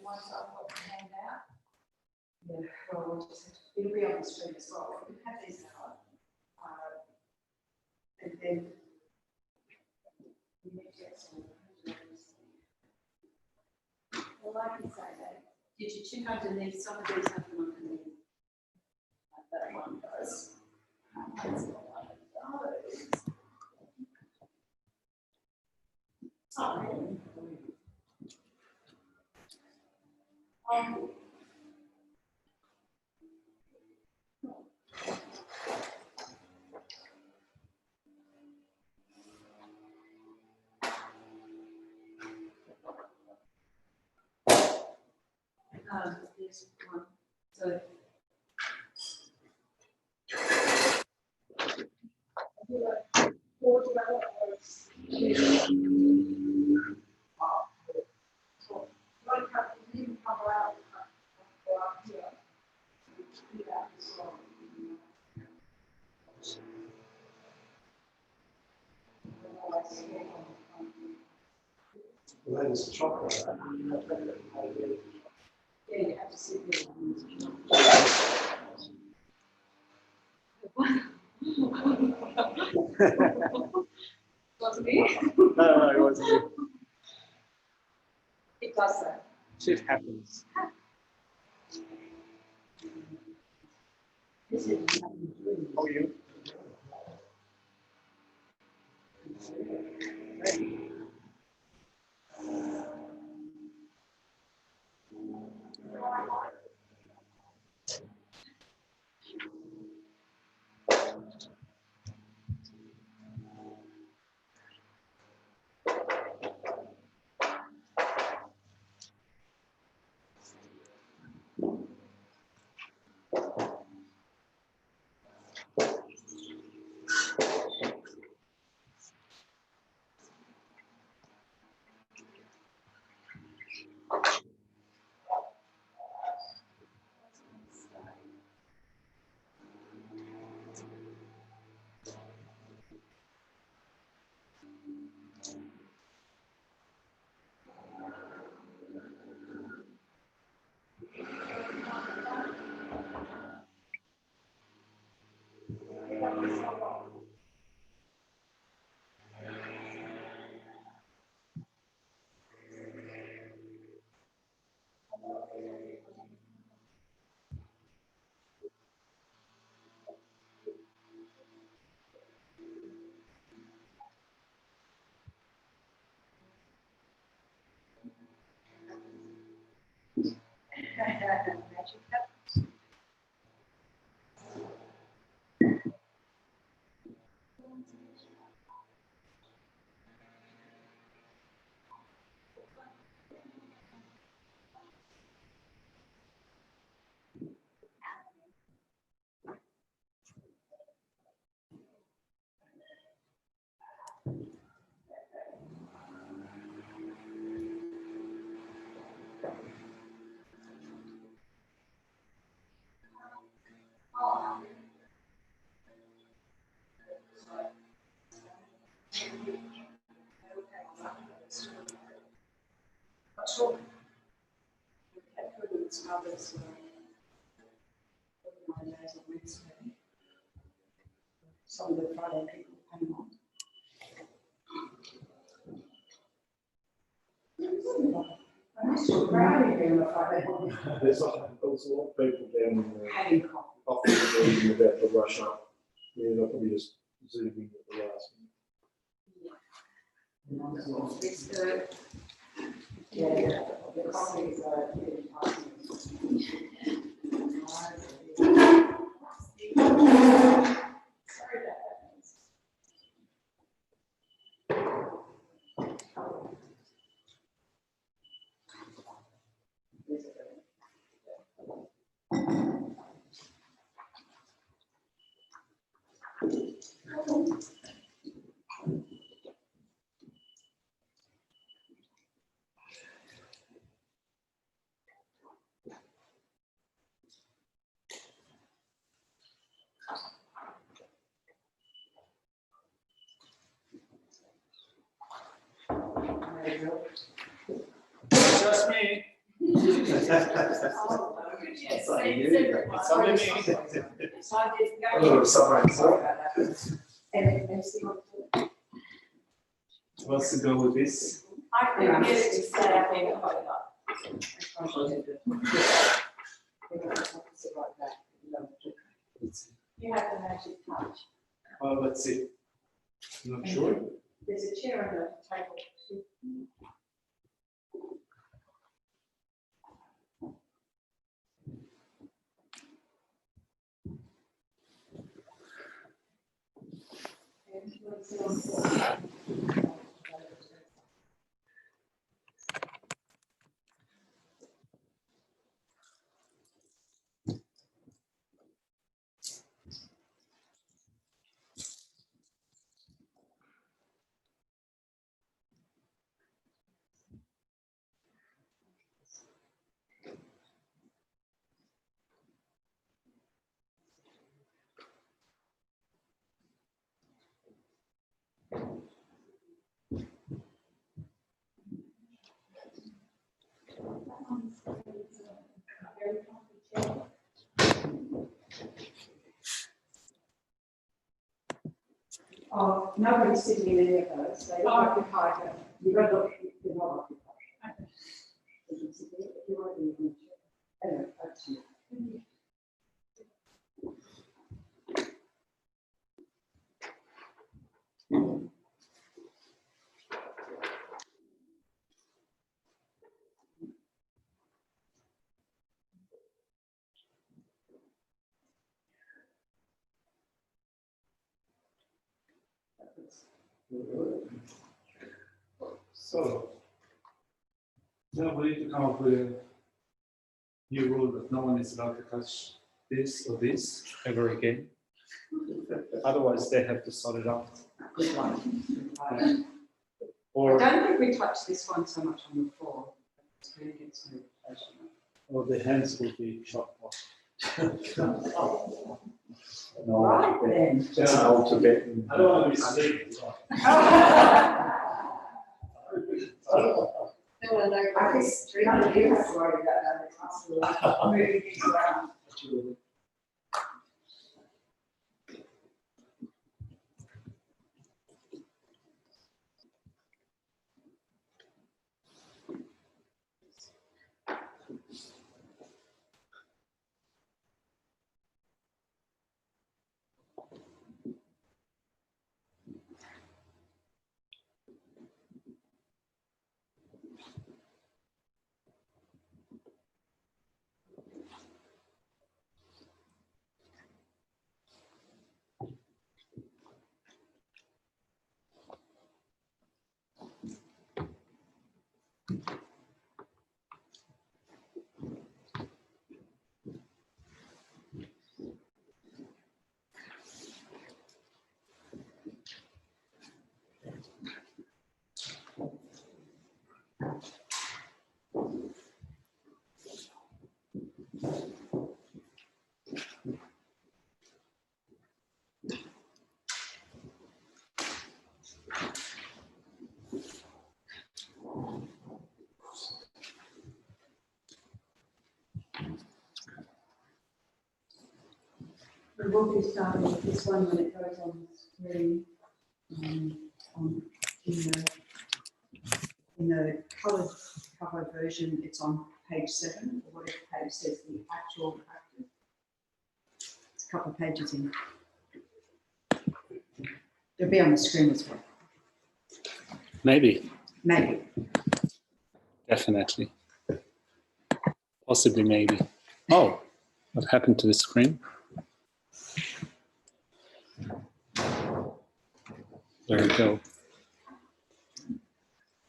ones I've got to hand out. Yeah, well, we'll just have to, it'll be on the screen as well. We can have these out. And then we need to get some. Well, I can say that. Did you check underneath? Some of these have them underneath. Like that one does. That's not one of those. Sorry. There's one. So four developers. One couple didn't come out here. Well, that is chocolate. Yeah, you have to sit there. Wasn't me? No, it wasn't you. It does that. Shit happens. How are you? Magic happens. Sure. Some of the Friday people came on. There's a lot of people down Having coffee. off the room about to rush up. Yeah, they'll probably just zooming at the last minute. It's the coffee is sorry about that. Just me. Yes, Sorry, same, you. separate one. It's only me. So I did Oh, go. sorry. And see what. What's to go with this? I can get it to stay up in the photo. You have the magic touch. Well, let's see. I'm not sure. There's a chair on the table. Oh, nobody's sitting in any of those, they occupy them. You've got to look, they're not occupied. You can sit there if you want to be in the chair. Anyway, up to you. So, now we need to come up with a new rule that no one is allowed to touch this or this ever again. Otherwise, they have to sort it out. Good one. Yeah. I Or, don't think we touched this one so much on the floor. It's really good to or the hands will be chopped off. No, Right then. just an old Tibetan. I don't want to be asleep. I guess none of you have to worry about that. It's moving things around. We will be starting with this one when it goes on the screen. In the coloured cover version, it's on page 7, or whatever page says the actual practice. It's a couple of pages in. It'll be on the screen as well. Maybe. Maybe. Definitely. Possibly, maybe. Oh, what happened to the screen? There we go.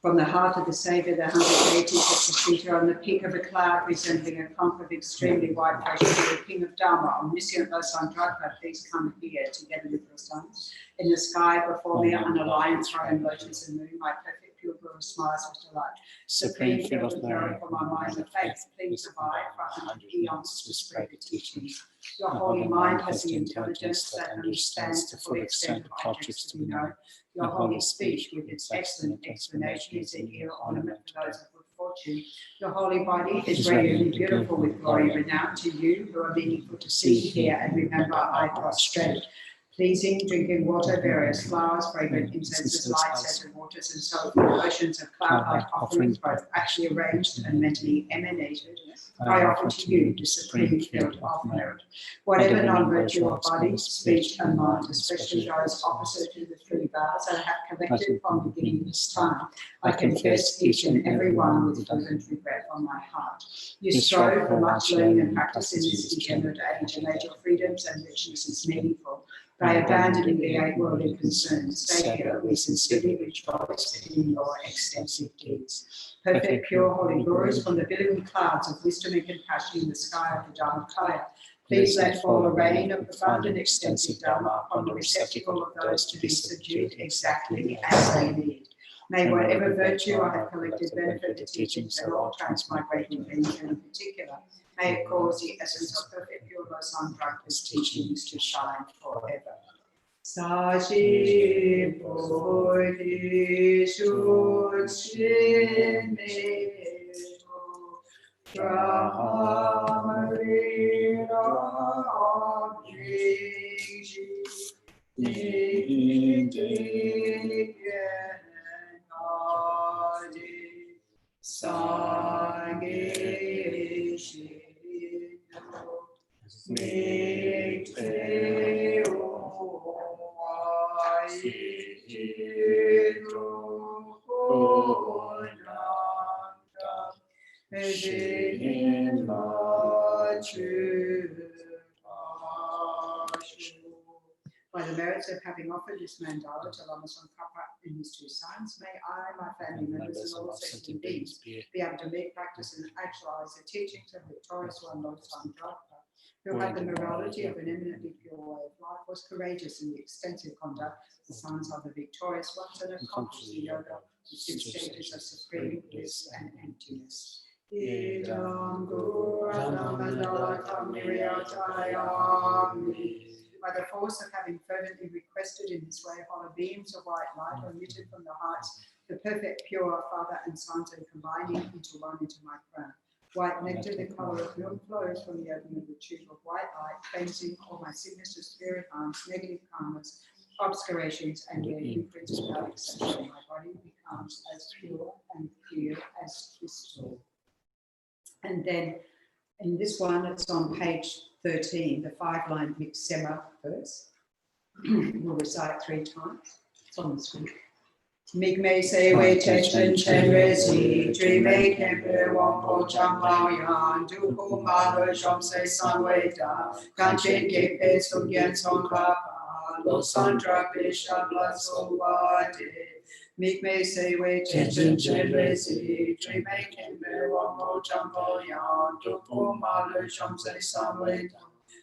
From the heart of the Saviour, the 180th of the Peter, on the peak of a cloud, resembling a clump of extremely white flesh, the King of Dharma, omniscient Losandraka, please come here together with your sons. In the sky before me, on a lion throne, lotus and moon, my perfect pupil smiles with delight. Supreme field of merit for my mind of faith, please abide for 100 eons to spread the teachings. Your holy mind has the intelligence that understands to full extent of objects to be known. Your holy speech, with its excellent explanation, is an ear ornament to those of good fortune fortune. Your holy body is radiantly beautiful with glory renowned to you who are meaningful to see, hear, and remember. I prostrate. Pleasing drinking water, various flowers, fragrant incenses, light, scented waters, and so forth, oceans of cloud-like offerings, both actually arranged and mentally emanated. I offer to you the supreme field of merit. Whatever non-virtue of body, speech, and mind, especially those opposite to the three vows I have collected from beginning this time, I confess each and every one with fervent regret on my heart. You strive for much learning and practice in this degenerate age, and made your freedoms and riches meaningful. By abandoning the eight worldly concerns, stay here, we sincerely rejoice in your extensive deeds. Perfect, pure, holy gurus from the billowing clouds of wisdom and compassion in the sky of the Dharmakaya, please let fall a rain of profound and extensive Dharma upon the receptacle of those to be subdued exactly as they need. May whatever virtue I have collected benefit the teachings at all transmigrating beings, and in particular, may it cause the essence of perfect pure Losangrak's teachings to shine forever. Sashi Bodhi Shuchin Meto Brahmarira Briji Sangeshi By the merits of having offered this mandala to Lama Tsongkhapa and his two sons, may I, my family members, and all sentient beings be able to make, practice, and actualize the teachings of victorious one Lord Tsongkhapa, who had the morality of an eminently pure way of life, was courageous in the extensive conduct the sons of the victorious ones, and accomplished the yoga, the two stages of supreme bliss and emptiness. By the force of having fervently requested in this way, hollow beams of white light are emitted from the hearts, the perfect pure Father and Sons, and combining into one into my crown. White nectar, the color of milk, flows from the opening of the tube of white light, cleansing all my sinister spirit harms, negative karmas, obscurations, and their imprints without exception. My body becomes as pure and clear as crystal. And then in this one, it's on page 13, the 5-line Mixema verse. We'll recite 3 times. It's on the screen. Migme se we techen chen rezi, dreame kempe wampo chambao yan, dupo malo shom se sanwe da, kanchen kepe sugyen son kapa, lo santra pisha blaso wade. Migme se we techen chen rezi, dreame kempe wampo chambao yan, dupo malo shom se sanwe da,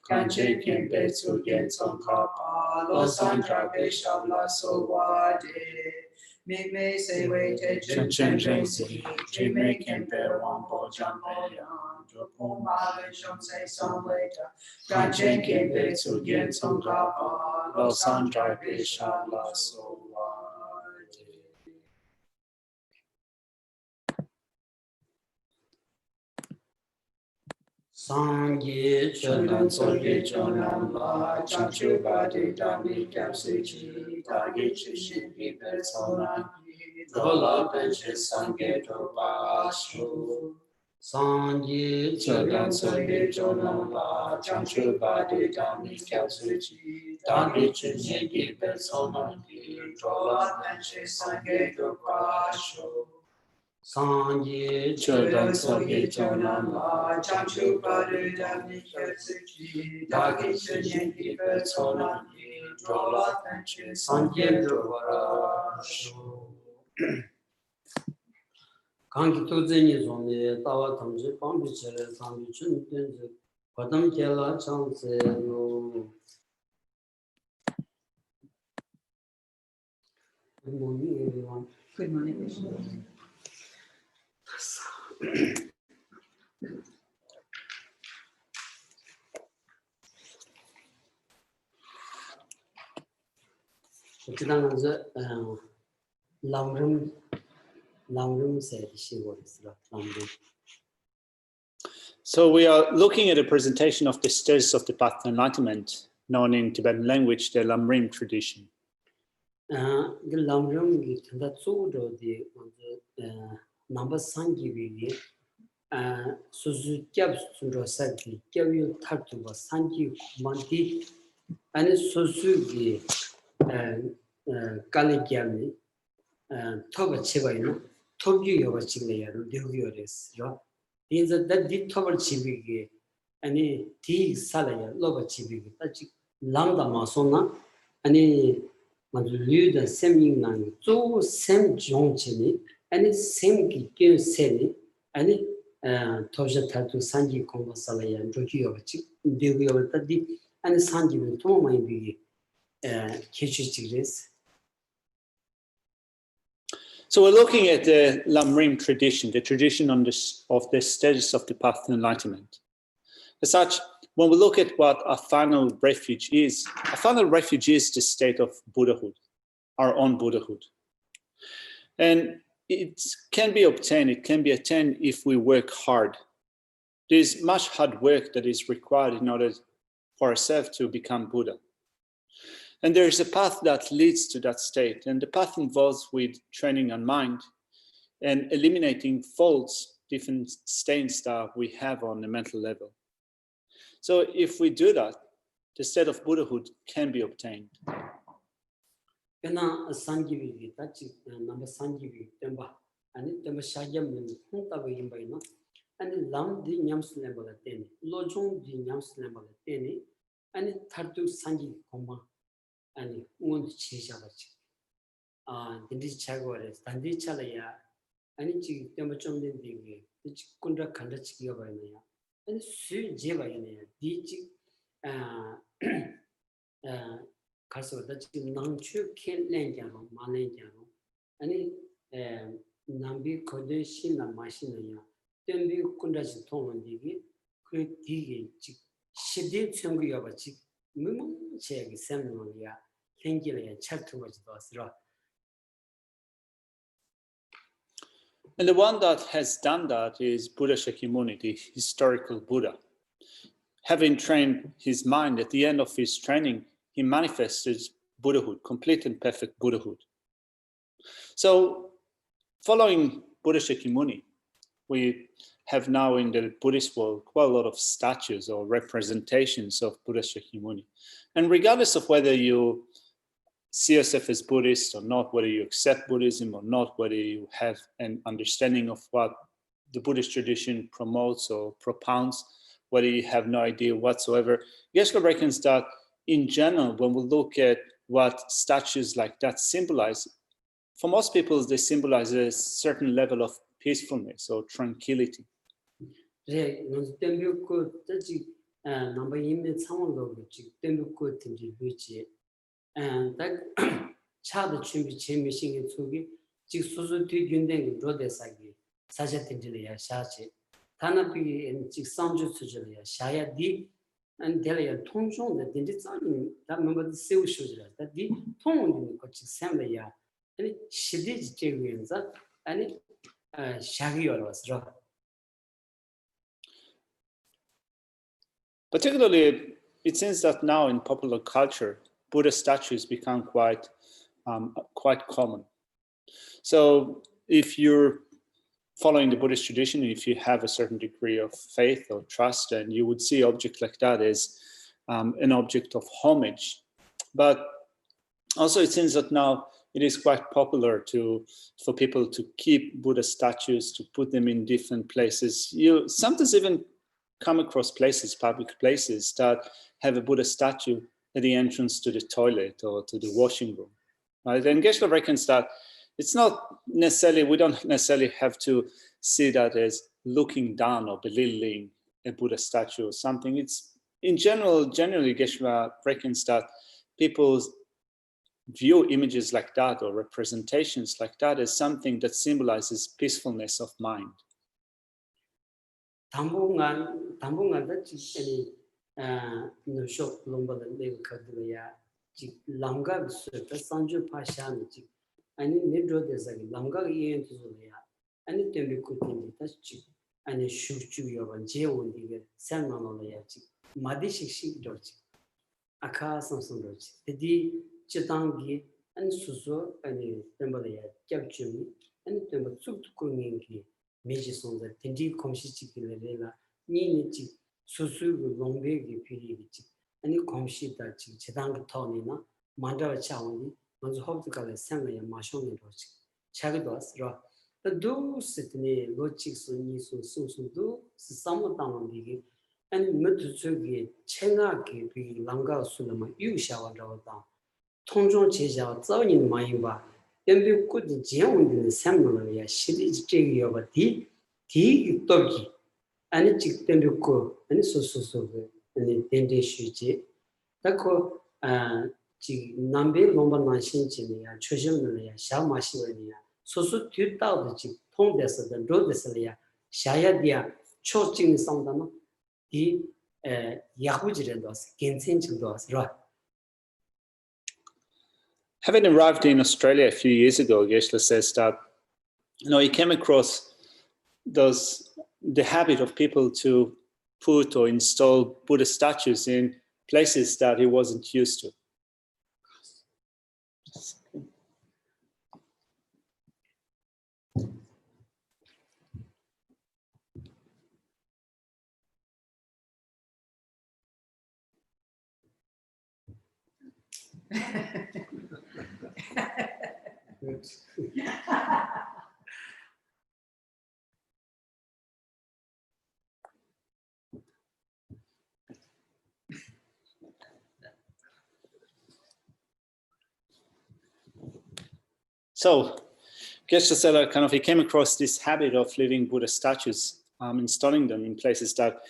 kanchen kepe sugyen son kapa, lo santra pisha blaso wade. Migme se we te chen chen rezi, dreame kempe wampo jampo yan, drupo male shom se sanwe da, kanchen kempe sugyen son kapa, lo san drai pisha la so wade. Sangye chonan sorge chonan la chanchu badi dami kapsi chi dagi chishin pipe sonan dola penche sangye topa ashu. Sangye chonan sorge chonan la chanchu badi dami kapsi chi dagi chishin pipe sonan dola penche sangye topa ashu. Sangye chodan sorge chonan la chanchu badu dami kyatsuchi dagi chenyen kipe sonan drola penche sangye drovara shu. Kanki toze ni zonne tawa tamze pambi chere sambi chun tenze padam kela chanse no. Good morning everyone. Good morning, Vishnu. Lamrim Lamrim said she was Lamrim. So we are looking at a presentation of the stages of the path to enlightenment, known in Tibetan language, the Lamrim tradition. The Lamrim is the Tsultrim, the number Sangi, Suzu Gab Surasaki, Gavu Tartuba, Sangi Manti, and Suzu Galigami, Toba Chivaino, Tobu Yoga Chigaya, Dugiores, in that did Toba Chivigi, and T Salaya, Loba Chivigi, Lambda Masona, and Madu the same nang, so same Jongchini, and same Gil Seni, and Toja Tatu Sanji Konga Salaya, Joki of Chik, Dugi of Tadi, and Sanji will Toma be Kichigres. So we're looking at the Lamrim tradition, the tradition of the stages of the path to enlightenment. As such, when we look at what a final refuge is the state of Buddhahood, our own Buddhahood. And it can be obtained, it can be attained if we work hard. There's much hard work that is required in order for ourselves to become Buddha. And there is a path that leads to that state. And the path involves with training our mind and eliminating faults, different stains that we have on the mental level. So if we do that, the state of Buddhahood can be obtained. Pena Sanjivi, that's number Sanjivi, Temba, and it Temba Shagam, Hunta Wimbaino, and Lam the Yams level at Teni, Lojong the Yams level at Teni, and it Tartu Sanji Koma, and Mund Chishavach. The Dichagores, Tandi Chalaya, and it's Temachon the Kundra Kandachki of Anaya, and Su Jeva in a Caso that's non true can Langano, Malangano, and it Nambi Kodeshina Machina, then be Kunda's tone digi, quick digi, she did Chungi of a chick, Mum check Samuelia, Thank chat too much to And the one that has done that is Buddha Shakyamuni, the historical Buddha. Having trained his mind, at the end of his training, he manifested Buddhahood, complete and perfect Buddhahood. So, following Buddha Shakyamuni, we have now in the Buddhist world quite a lot of statues or representations of Buddha Shakyamuni. And regardless of whether you see yourself as Buddhist or not, whether you accept Buddhism or not, whether you have an understanding of what the Buddhist tradition promotes or propounds, whether you have no idea whatsoever, Geshe reckons that in general, when we look at what statues like that symbolize, for most people, they symbolize a certain level of peacefulness or tranquility. And that child should be changing it to be Jixuzu to Yundeng Rodesagi, Sajatinjilia Shachi, Tanapi and Jixanju to Julia, Shaya D, and Delia Tonjon that did it on that member the seal shoes that the Tong got Samuel, and she did Javians that, and it Shaggy was rough. Particularly, it seems that now in popular culture, Buddha statues become quite common. So if you're following the Buddhist tradition, if you have a certain degree of faith or trust, then you would see objects like that as an object of homage. But also it seems that now it is quite popular for people to keep Buddha statues, to put them in different places. You sometimes even come across places, public places, that have a Buddha statue at the entrance to the toilet or to the washing room. Right? And Geshe reckons that it's not necessarily, we don't necessarily have to see that as looking down or belittling a Buddha statue or something. It's in general, generally Geshe reckons that people view images like that or representations like that as something that symbolizes peacefulness of mind. 당분간 that's no shop lumber the name Kaduya, Langa, the Sanju Pashan, 아니 내려대서기 랑가 이엔트소야 아니 때문에 그때 다시 아니 슈슈요 제원디게 산만올야지 마디식식 dor지 아카 samsungdor지 데디 지당기 아니 수수 아니 때문에 capture 아니 때문에 쭉쭉고닝기 메지송자 딘디 컴시치기레라 니니치 수수고 롱베기 피리지 아니 컴시다 지 지당 터니나 만다와 차원이 먼저 허브가를 생각해 마셔는 거지 자기도 왔어 도스트네 로직스 니소 소소도 삼모당원디기 아니 메트츠기 챙하기 비 랑가스는 유샤와라다 통종 제자 자원인 마이바 연비 꾸지 제원디는 삼모야 시리즈 제기여바디 디 또기 아니 직된고 아니 소소소 아니 덴데슈지 tako ji nambe lomba na shin ji ne ya chojim ne ya sha ma shi ne ya so so tu ta de ji thong de sa de ro de sa ya sha ya dia cho jing song da no di ya hu ji de do gen chen ji do ra. Having arrived in Australia a few years ago, Geshe says that he came across the habit of people to put or install Buddha statues in places that he wasn't used to. So, Geshe said he came across this habit of leaving Buddha statues, installing them in places that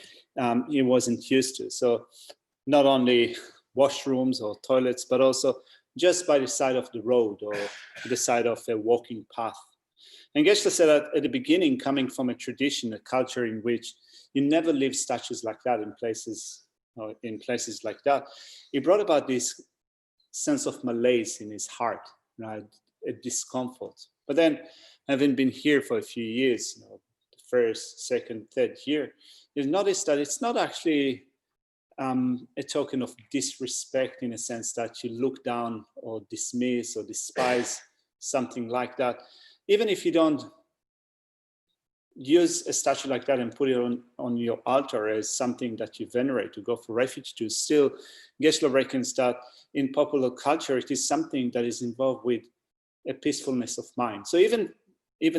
he wasn't used to. So, not only washrooms or toilets, but also just by the side of the road or the side of a walking path. And Geshe said that at the beginning, coming from a tradition, a culture in which you never leave statues like that in places like that, he brought about this sense of malaise in his heart, right? A discomfort. But then, having been here for a few years, the first, second, third year, you've noticed that it's not actually a token of disrespect in a sense that you look down or dismiss or despise something like that. Even if you don't use a statue like that and put it on your altar as something that you venerate, to go for refuge to, still Geshe reckons that in popular culture, it is something that is involved with a peacefulness of mind. So even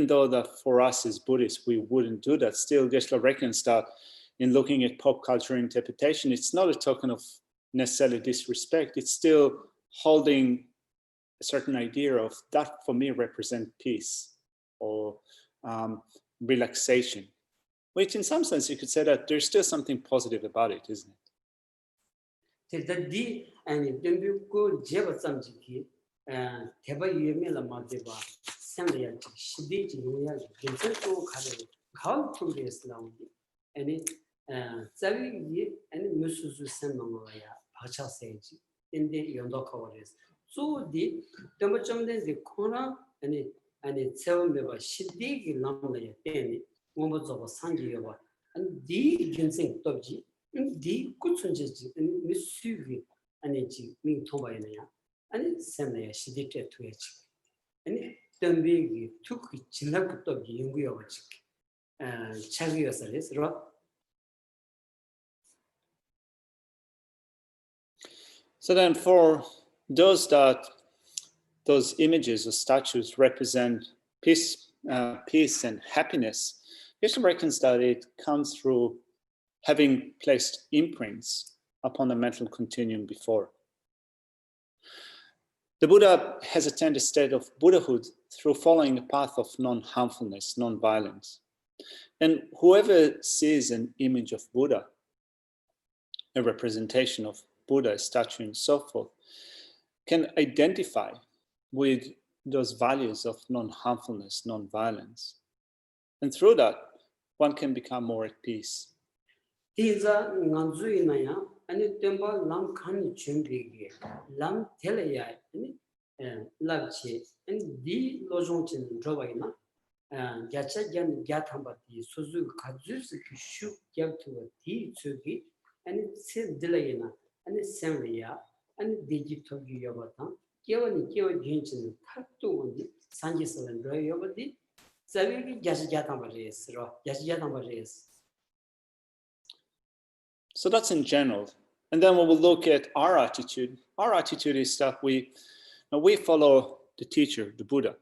though that for us as Buddhists, we wouldn't do that, still Geshe reckons that in looking at pop culture interpretation, it's not a token of necessarily disrespect. It's still holding a certain idea of that for me represent peace or relaxation, which in some sense you could say that there's still something positive about it, isn't it? 대바 유명한 마데바 생래야 시대지 요야 괜찮고 가을 통계에서 나오니 아니 자기 아니 무수수 생명어야 바차세지 인데 연도커버스 소디 점점된 코나 아니 체험해봐 시대기 남나야 때니 뭐뭐저거 상기여봐 아니 디 견생 또지 디 꾸춘지지 무수기 아니지 민 토바이나야 아니 샘내야 시디테 투에지 아니 덤비기 투크 진학부터 연구여가지 차기여서레스로. So then for those images or statues represent peace and happiness, Geshe reckons that it comes through having placed imprints upon the mental continuum before. The Buddha has attained a state of Buddhahood through following a path of non-harmfulness, non-violence. And whoever sees an image of Buddha, a representation of Buddha, a statue and so forth, can identify with those values of non-harmfulness, non-violence. And through that, one can become more at peace. 아니 템바 람 칸이 준비게 람 텔레야 아니 랍치 and the lojong drawing. Gacha Gatambati, Suzu Kazus, Shu Gatu, T. Tsugi, and it said Delayna, and it's Samria, and digital Yobatan, given Genshin, Tatu on the Sanjis and Royobadi, Savi Gasjatamares, Gasjatamares. So that's in general. And then we will look at our attitude. Our attitude is that we follow the teacher, the Buddha.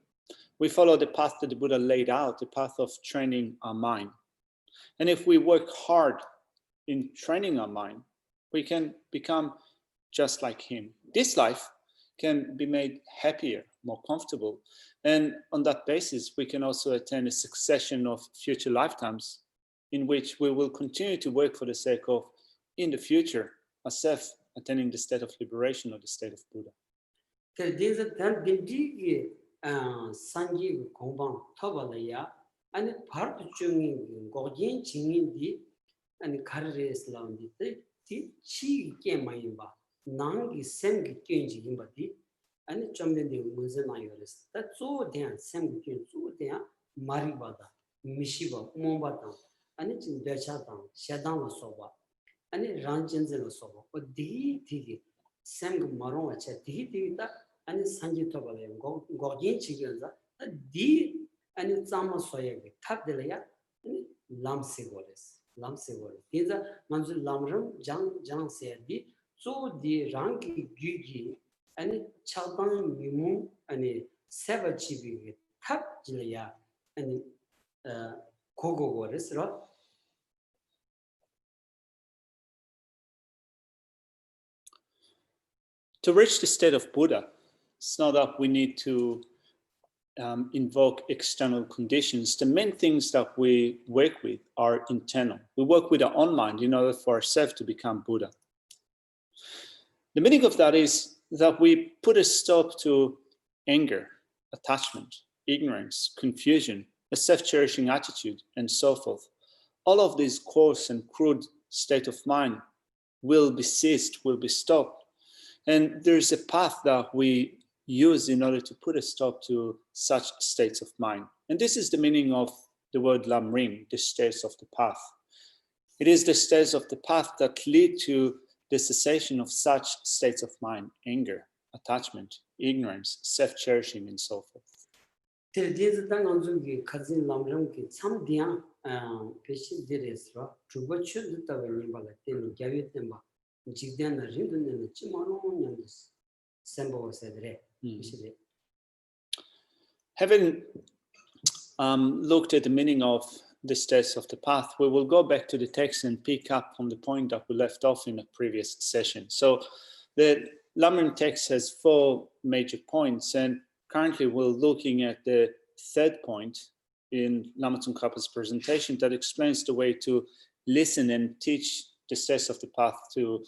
We follow the path that the Buddha laid out, the path of training our mind. And if we work hard in training our mind, we can become just like him. This life can be made happier, more comfortable. And on that basis, we can also attain a succession of future lifetimes in which we will continue to work for the sake of, in the future, ourselves attaining the state of liberation or the state of Buddha. Sanji Kombang Tobalaya and part of Jungin Gojin Chingindi and Carres Laundi, Chi Gemaimba, Nang is Sem Genji Himbadi, and Chomden Muzanayoris. That's all there, Sem Genzu there, Maribada, Mishiba, Mombatan, and it's in Dechatan, Shadana Soba, and it Ranjans and Soba, but the Sem Maron, Chatita. And Sanji Tobalem, Gojin Chiganza, D and it's almost so tap the layer, and Lamsigores. These are Manzu Lamrim, Jang said, so the ranky Gigi and Chalban Mimu and Savachibi, tap Jilaya and Kogo Gores, right? To reach the state of Buddha, it's not that we need to invoke external conditions. The main things that we work with are internal. We work with our own mind in order for ourselves to become Buddha. The meaning of that is that we put a stop to anger, attachment, ignorance, confusion, a self-cherishing attitude, and so forth. All of these coarse and crude state of mind will be ceased, will be stopped. And there's a path that we use in order to put a stop to such states of mind. And this is the meaning of the word Lamrim, the states of the path. It is the states of the path that lead to the cessation of such states of mind, anger, attachment, ignorance, self-cherishing, and so forth. Having looked at the meaning of the states of the path, we will go back to the text and pick up from the point that we left off in the previous session. So the Lamrim text has 4 major points, and currently we're looking at the 3rd point in Lama Tsongkhapa's presentation that explains the way to listen and teach the steps of the path to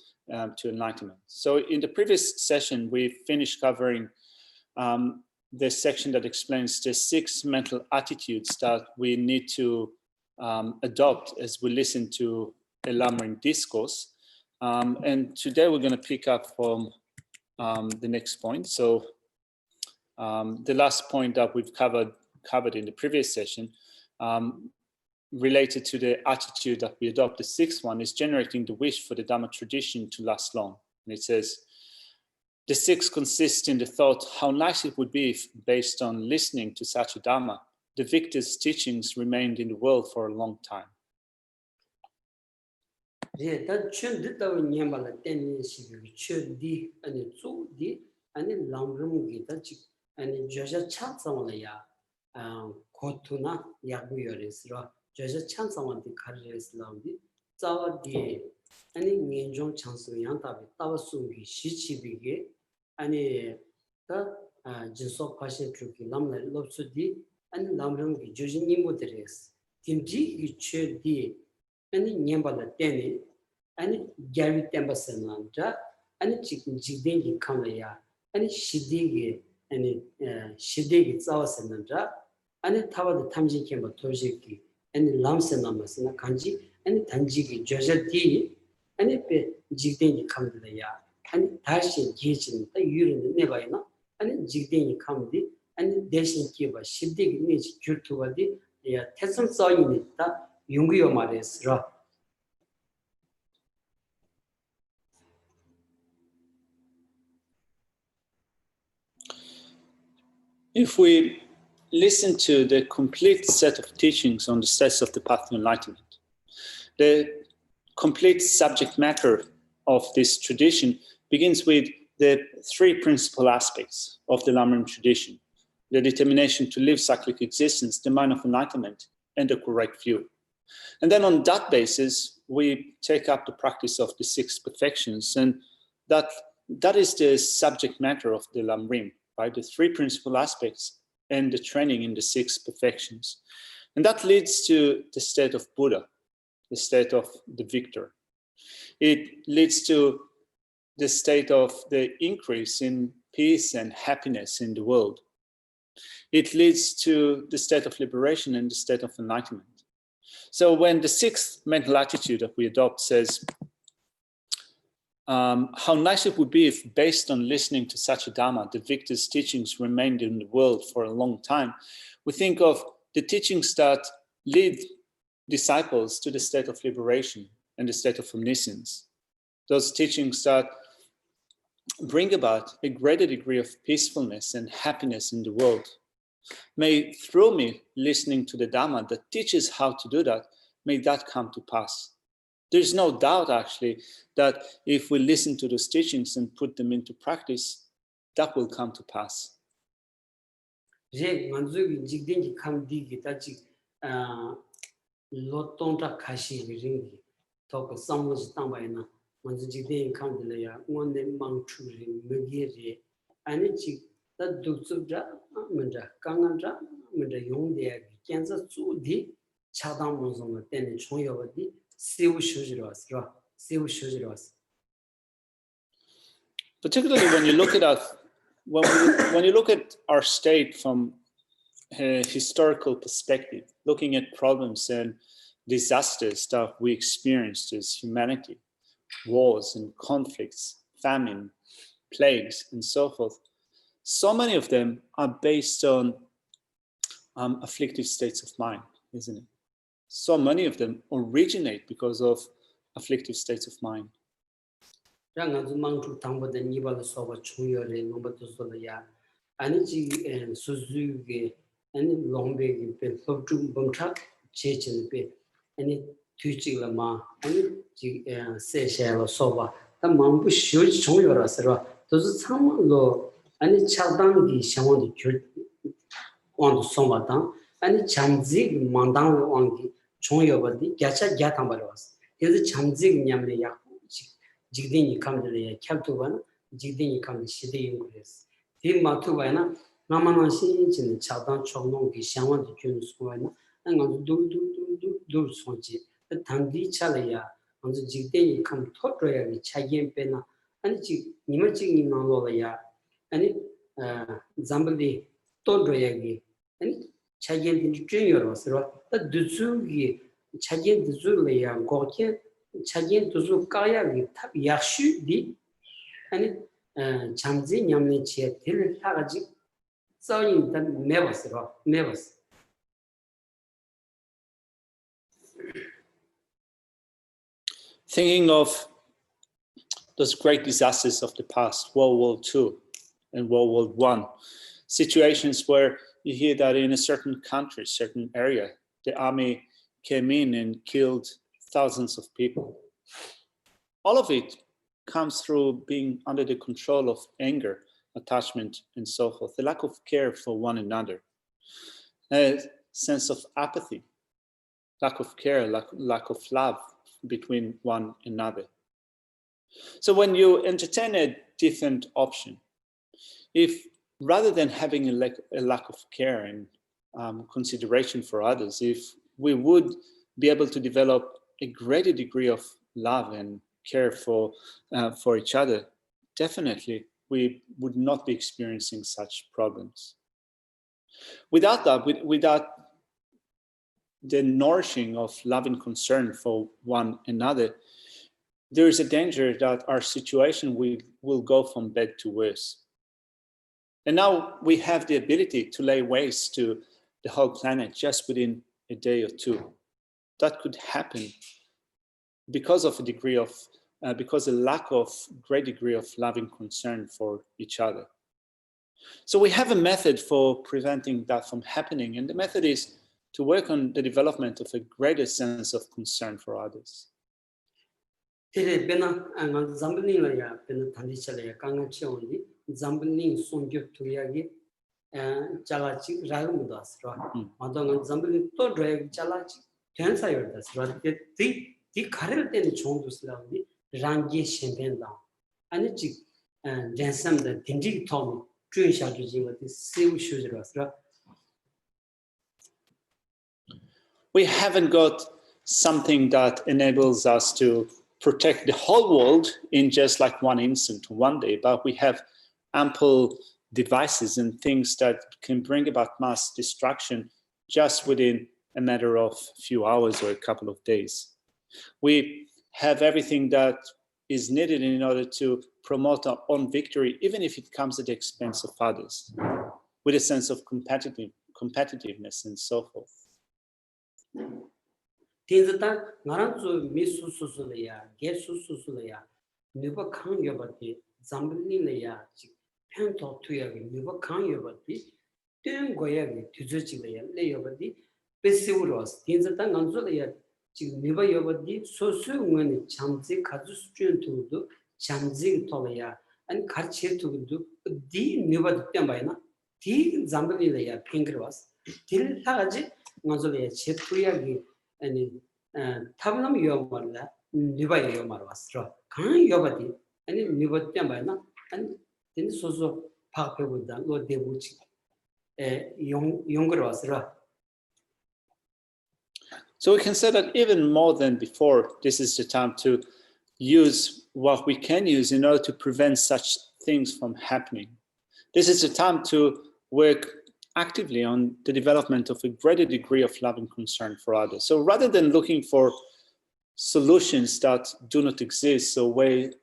enlightenment. So in the previous session, we finished covering the section that explains the 6 mental attitudes that we need to adopt as we listen to a Lamrim discourse. And today we're going to pick up from the next point. So the last point that we've covered in the previous session related to the attitude that we adopt. The 6th one is generating the wish for the Dhamma tradition to last long. And it says, the 6th consists in the thought how nice it would be if, based on listening to such a Dhamma, the victor's teachings remained in the world for a long time. 아니 대신 기바 십대기 니지 줄투가디 야 태선 써이니다 용기요 말했으라. If we listen to the complete set of teachings on the steps of the path to enlightenment, the complete subject matter of this tradition begins with the three principal aspects of the Lamrim tradition: the determination to live cyclic existence, the mind of enlightenment, and the correct view. And then on that basis, we take up the practice of the six perfections, and that is the subject matter of the Lamrim, right? The three principal aspects and the training in the six perfections. And that leads to the state of Buddha, the state of the victor. It leads to the state of the increase in peace and happiness in the world. It leads to the state of liberation and the state of enlightenment. So when the sixth mental attitude that we adopt says, how nice it would be if, based on listening to such a Dhamma, the victor's teachings remained in the world for a long time, we think of the teachings that lead disciples to the state of liberation and the state of omniscience. Those teachings that bring about a greater degree of peacefulness and happiness in the world. May through me listening to the Dhamma that teaches how to do that, may that come to pass. There's no doubt actually that if we listen to those teachings and put them into practice, that will come to pass. 제 만족이 직된지 감디기 따지 로똥다 가시기링기 더 상무지 땅바이나 먼저 직된이 감들려야 원내 망추리 먹이리 아니지 다 독습자 먼저 강한자 먼저 용대야 견자 주디 차단 문성을 때는 총여버디 세우 쇼지로 왔어. 세우 쇼지로 왔어. Particularly when you look at us, when you look at our state from a historical perspective, looking at problems and disasters that we experienced as humanity, wars and conflicts, famine, plagues, and so forth, so many of them are based on afflictive states of mind, isn't it? So many of them originate because of afflictive states of mind. 랑아주 망주 당보다 니발로 소바 중요해 nomba도 소야 아니지 수수게 아니 롱베기 배 법중 범착 제ችን 배 아니 뒤지라마 아니 지 세샤로 소바 다 망부 쇼지 중요라서 도스 참로 아니 차단기 샤원도 줄 원도 소바다 아니 잠지 만당 왕기 중요버디 야차 야탐바로 왔어 그래서 잠지 냠네 약 직딩이 감들에 캡투반 직딩이 감들 시대인 거였어. 이 마투바나 나만한 신인진 차단 총농기 상원도 주는 수와나 안가 둘 손지 단디 차려야 먼저 직딩이 감 토트려야 차이엔 빼나 아니 지 니만 지금 나로야 아니 잠블리 토트려야기 아니 차이엔 주요로서 다 두수기 차이엔 두수려야 고케 차진 두수 까야기 탑 약슈디 아니 잠지 냠네 치에 딜 타가지 써인 단 매버스로 매버스 Thinking of those great disasters of the past, World War II and World War I, situations where you hear that in a certain country, certain area, the army came in and killed thousands of people. All of it comes through being under the control of anger, attachment, and so forth, the lack of care for one another, a sense of apathy, lack of care, lack of love between one another. So when you entertain a different option, if rather than having a lack of care and consideration for others, if we would be able to develop a greater degree of love and care for each other, definitely we would not be experiencing such problems. Without that, without the nourishing of love and concern for one another, there is a danger that our situation will go from bad to worse. And now we have the ability to lay waste to the whole planet just within a day or two. That could happen because of because a lack of great degree of loving concern for each other. So we have a method for preventing that from happening, and the method is to work on the development of a greater sense of concern for others. Tere bena angan zambeling la ya bena thandi chala ya kanga cheondi zambeling songyop tuyagi chalachi ragum das ra madong zambeling to drive chalachi tensa yor das ra ti kharel ten chongdus la ni rangi shenden da ani chi densam da dindi tom tuen sha ju ji wa ti sew shoes ra. We haven't got something that enables us to protect the whole world in just like one instant, one day, but we have ample devices and things that can bring about mass destruction just within a matter of a few hours or a couple of days. We have everything that is needed in order to promote our own victory, even if it comes at the expense of others, with a sense of competitiveness and so forth. Tinzata ngaranzu mi susu le ya ge susu le ya niba khang yobati zambli le ya chi pen to tuya ge niba khang yobati ten goya ge tuzu chi le ya le yobati pesiuros tinzata nganzu le ya chi niba yobati sosu ngani chamzi khazu suen tu chamzi to le ya an kharche tu di niba tyamba na di zambli le ya pingros til thaji nganzu le ya che tuya ge 아니 탑남 요마라 니바 요마라 왔어. 간 요바디 아니 니바 때문에 아니 된 소소 파악해보다 너 대부치 용거로 왔어. So we can say that even more than before, this is the time to use what we can use in order to prevent such things from happening. This is the time to work actively on the development of a greater degree of love and concern for others. So rather than looking for solutions that do not exist, so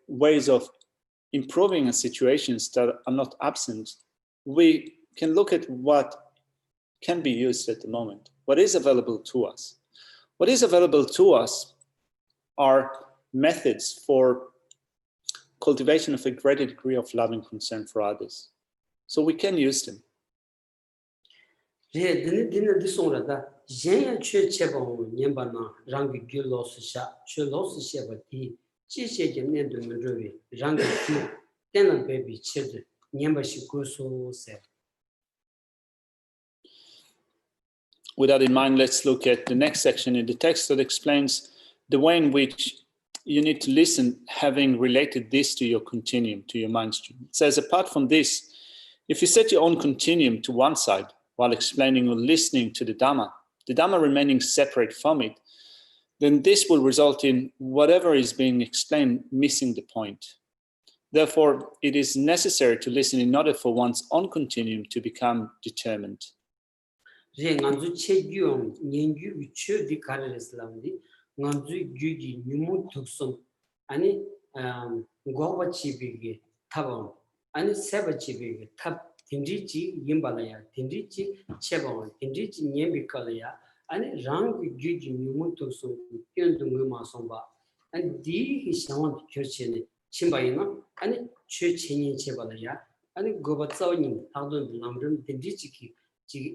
ways of improving situations that are not absent, we can look at what can be used at the moment, what is available to us. What is available to us are methods for cultivation of a greater degree of love and concern for others. So we can use them. Dinner disonrada, Jen Chebon, Yambana, Rangi Gulos Sha, Chulos Shebati, Chisha Nendo Ruby, Rangi, then baby children, Yambashi Guso said. With that in mind, let's look at the next section in the text that explains the way in which you need to listen, having related this to your continuum, to your mind stream. It says, apart from this, if you set your own continuum to one side, while explaining or listening to the Dhamma remaining separate from it, then this will result in whatever is being explained missing the point. Therefore, it is necessary to listen in order for one's own continuum to become determined. Tindrichi Yimbalaya, Tindrichi Chebon, Tindrichi Nyembikalaya, and Rang Juji Numutoso, Yunduma Somba, and D. Hishawan Kirchen, Chimbayana, and Churchini Chebalaya, and Gobatsawin, Tadun Lamrim, Tindrichi,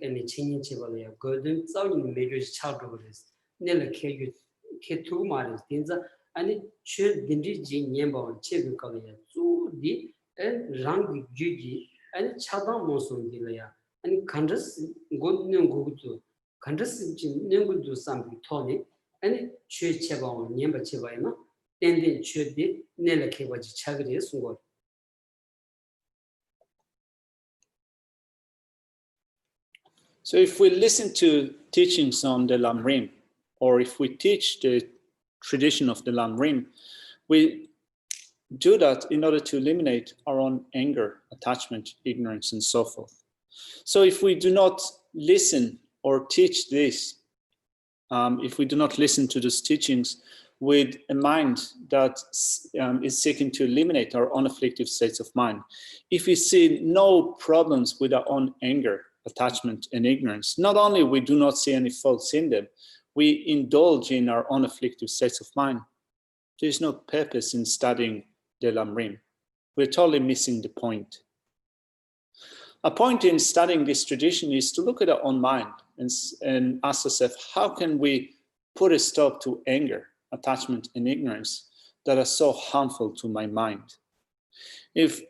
and Chini Chebalaya, Golden Zawin major child overs, Nella Ketu Maris, Tinza, and Chur Tindrichi Nyemba, Chebikalaya, so D. and Rang Juji. And Chadam Mosun Dilaya, and Kandras good Nungutu, Kandras Nungudu Sambi Tony, and Church Chebon, Yamba Chebaina, then the Church did Nelake was Chagris word. So if we listen to teachings on the Lamrim, or if we teach the tradition of the Lamrim, we do that in order to eliminate our own anger, attachment, ignorance, and so forth. So if we do not listen or teach this, if we do not listen to those teachings, with a mind that is seeking to eliminate our own afflictive states of mind, if we see no problems with our own anger, attachment, and ignorance, not only we do not see any faults in them, we indulge in our own afflictive states of mind, there is no purpose in studying the Lamrim. We're totally missing the point. A point in studying this tradition is to look at our own mind and ask ourselves, how can we put a stop to anger, attachment, and ignorance that are so harmful to my mind? If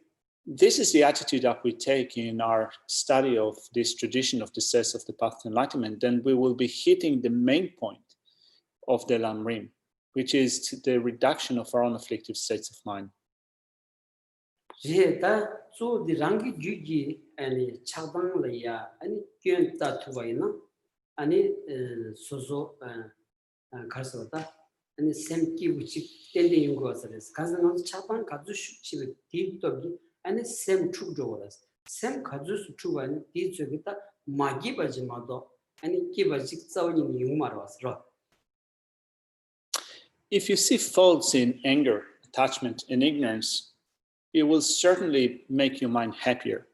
this is the attitude that we take in our study of this tradition of the steps of the path to enlightenment, then we will be hitting the main point of the Lamrim, which is the reduction of our own afflictive states of mind. 제다 조디 랑기 주기 아니 차방래야 아니 견다 투바이나 아니 소소 가서다 아니 샘기 우치 땡땡 연구하서스 가서는 차방 가주 슈치 디토기 아니 샘 축조라스 샘 가주 수축하니 디쪽이다 마기 바지마도 아니 기바직 싸우니 용마로스로. If you see faults in anger, attachment, and ignorance, it will certainly make your mind happier.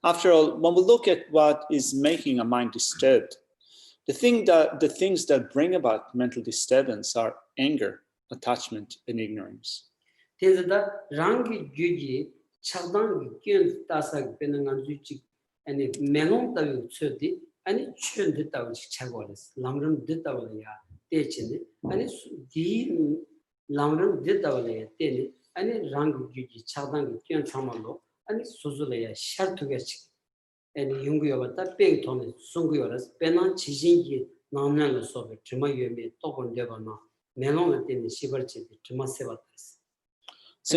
After all, when we look at what is making a mind disturbed, the things that bring about mental disturbance are anger, attachment, and ignorance. 대자다 랑기 주기 차당 견 따사 되는 건 주지 아니 메롱 따위 쳐디 아니 춘 됐다고 차고랬어. 람름 됐다고야 대체네 아니 디 람름 됐다고야 때네 아니 랑기 주기 차당 견 참말로 아니 소소래야 샤르투게치 아니 연구여봤다 뺑톤에 송구여라서 빼나 지진기 나오는 소비 정말 유미 또 본데거나 메롱을 때는 시벌치 정말 세봤다. So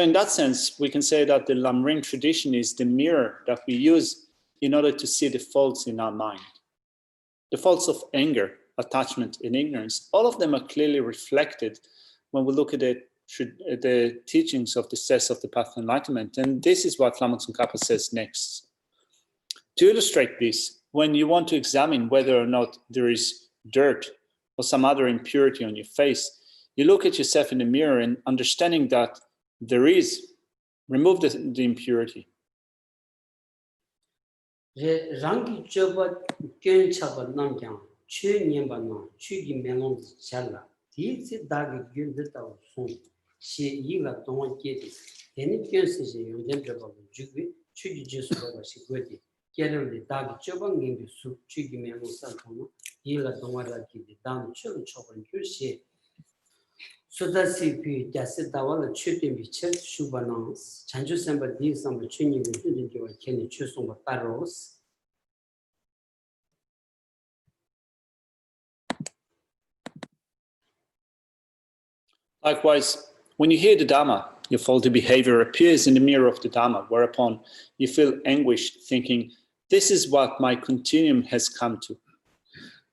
in that sense, we can say that the Lamrim tradition is the mirror that we use in order to see the faults in our mind. The faults of anger, attachment, and ignorance, all of them are clearly reflected when we look at the teachings of the steps of the path of enlightenment. And this is what Lama Tsongkhapa says next. To illustrate this, when you want to examine whether or not there is dirt or some other impurity on your face, you look at yourself in the mirror and understanding that there is, remove the impurity. 랑기 저버 견차버 남장 최년반나 취기 메롱 잘라 디지 다기 견됐다고 손시 이가 동안께디 대니 견세지 용전 저버 주기 취기 주스버가 시고디 깨르리 다기 저버 님비 수 취기 메롱 산토노 이가 동안라기디 단 처음 처벌 규시 소다시피 자세다와를 취팀비 ချက်슈바나스 잔주선버 디선버 취님이 흔들기와 kenny 추송버 따로스. Likewise, when you hear the Dhamma, your faulty behavior appears in the mirror of the Dhamma, whereupon you feel anguish, thinking, this is what my continuum has come to.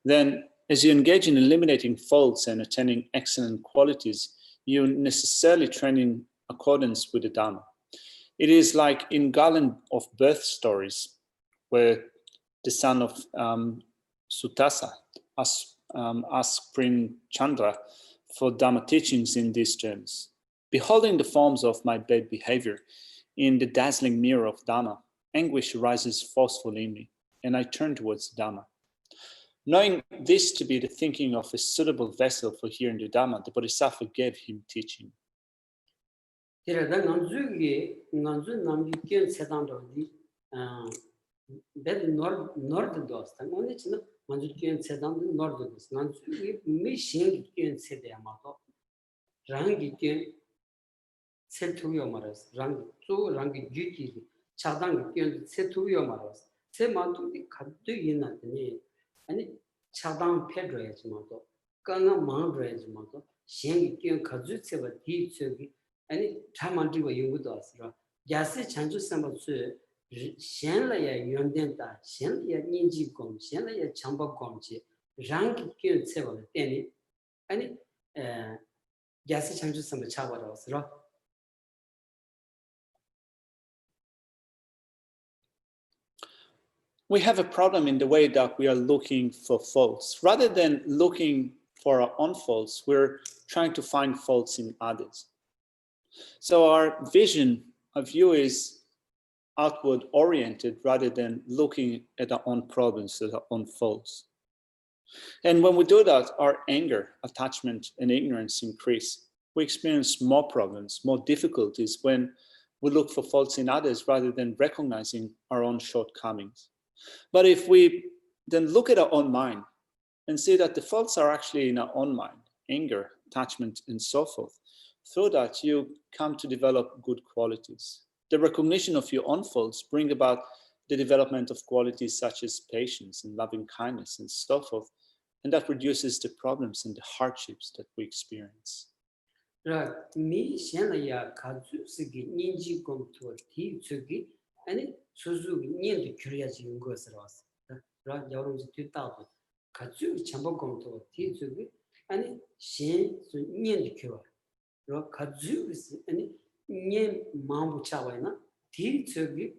Then, as you engage in eliminating faults and attaining excellent qualities, you necessarily train in accordance with the Dhamma. It is like in Garland of Birth stories, where the son of Sutasa asked Prince Chandra for Dhamma teachings in these terms. Beholding the forms of my bad behavior in the dazzling mirror of Dhamma, anguish rises forcefully in me, and I turn towards Dhamma. Knowing this to be the thinking of a suitable vessel for hearing the Dhamma, the Bodhisattva gave him teaching. 이러다 난주 남기견 세단도디 벨 노르드도스 오늘 지금 만주견 세단도 노르드도스 난주 미싱견 세대야마도 랑기견 세투요 말았어 랑기 주기 차당견 세투요 말았어 세 만두디 갖도 있나더니 아니 차당 패줘야지마도 강가 망줘야지마도 신기견 가주세바 디쪽이 아니 참만지고 연구도 왔어. 야세 찬주 삼바스 신라야 연된다. 신라야 인지공, 신라야 정법공지. 랑기견 세월 때니 아니 야세 찬주 삼바 차버려 왔어. we have a problem in the way that we are looking for faults. Rather than looking for our own faults, we're trying to find faults in others. So our vision of view is outward oriented rather than looking at our own problems, at our own faults. And when we do that, our anger, attachment, and ignorance increase. We experience more problems, more difficulties when we look for faults in others rather than recognizing our own shortcomings. But if we then look at our own mind and see that the faults are actually in our own mind, anger, attachment, and so forth, through that you come to develop good qualities. The recognition of your own faults bring about the development of qualities such as patience and loving kindness and so forth, and that reduces the problems and the hardships that we experience. 미 셴라야 가주스기 인지 검토 디츠기 아니 수수 년도 규리야지 연구해서 왔어. 그런 여러분들 뒤따고 가주 전부 검토 디츠기 아니 신 년도 규어. 그 가주 아니 년 마음부 차와이나 디츠기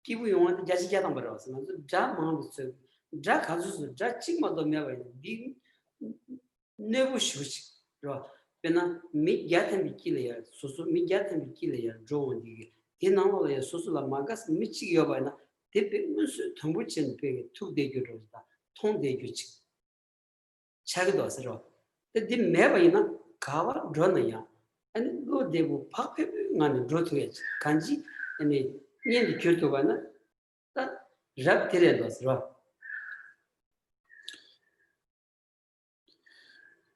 기부 용한테 자식이야단 말았어. 자 마음부 자 가주스 자 찍마도 매와이 디 내부 쉬우지. Pena mi gyathen bi kilaya susu mi gyathen bi kilaya drone digi dinamo ya susu la magas mi chi yoba na tepe musu thombu chen pe tu de gyo da thong de gyo chi chagdo asro te di me ba ina kawa drone ya and go de bu phak pe ngani dro tu ya kanji ene nyen di kyo to ba na ta rap tere do asro.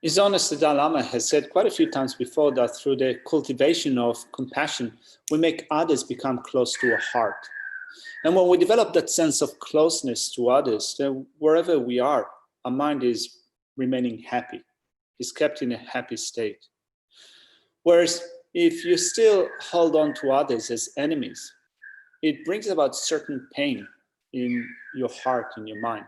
His Holiness the Dalai Lama has said quite a few times before that through the cultivation of compassion, we make others become close to our heart. And when we develop that sense of closeness to others, then wherever we are, our mind is remaining happy, is kept in a happy state. Whereas if you still hold on to others as enemies, it brings about certain pain in your heart, in your mind.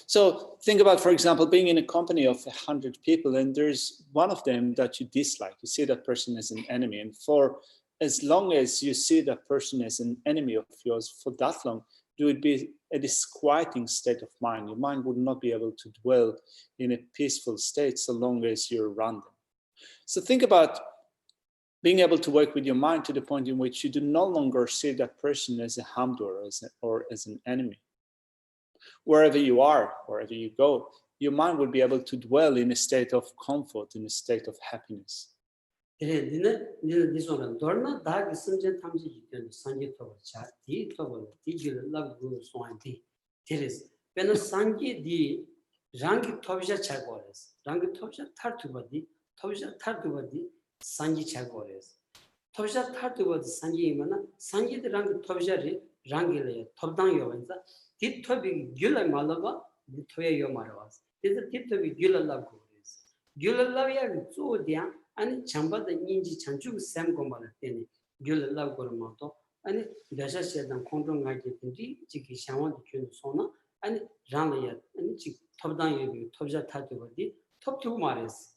So think about, for example, being in a company of 100 people and there's one of them that you dislike. You see that person as an enemy. And for as long as you see that person as an enemy of yours, for that long, you would be a disquieting state of mind. Your mind would not be able to dwell in a peaceful state so long as you're around them. So think about being able to work with your mind to the point in which you do no longer see that person as a harmdoer or as an enemy. Wherever you are, wherever you go, your mind would be able to dwell in a state of comfort, in a state of happiness. 디토비 귤라 말라바 디토에 요 말아와스 디토 디토비 귤라 라고 그래서 귤라 라야 쪼디야 아니 잠바다 인지 찬주 샘고 말할 때니 귤라 라고 그러면도 아니 다샤세단 공정하게 된지 지기 샤원도 균 소나 아니 장이야 아니 지 톱당 여기 톱자 타도거디 톱투고 말했어.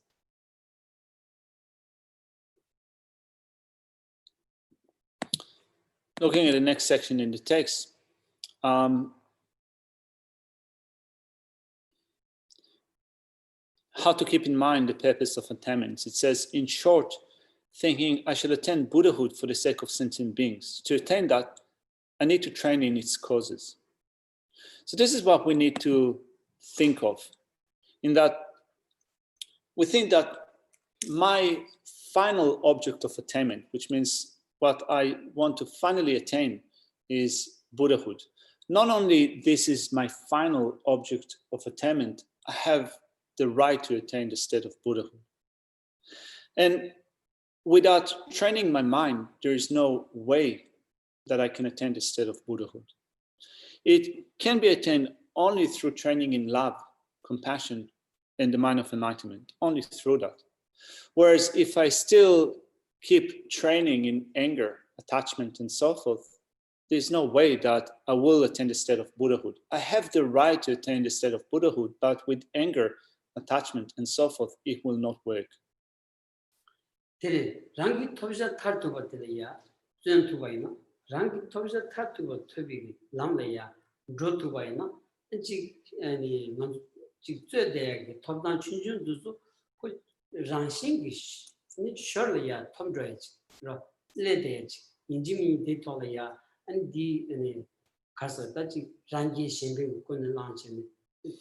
Looking at the next section in the text, how to keep in mind the purpose of attainments. It says, in short, thinking I shall attain Buddhahood for the sake of sentient beings. To attain that, I need to train in its causes. So this is what we need to think of, in that we think that my final object of attainment, which means what I want to finally attain, is Buddhahood. Not only this is my final object of attainment, I have the right to attain the state of Buddhahood. And without training my mind, there is no way that I can attain the state of Buddhahood. It can be attained only through training in love, compassion, and the mind of enlightenment, only through that. Whereas if I still keep training in anger, attachment, and so forth, there's no way that I will attain the state of Buddhahood. I have the right to attain the state of Buddhahood, but with anger, attachment, and so forth, it will not work. rangi tobja tartuba ya zen tuba ino rangi tobja tartuba tobi lamla ya draw to by no 지 아니 지 쯧대 톱단 춘준도 그 장신기 니 셔리야 톰드레지 로 레데지 인지미 데이터야 안디 아니 가서 다지 장기 신빙 권을 랑치니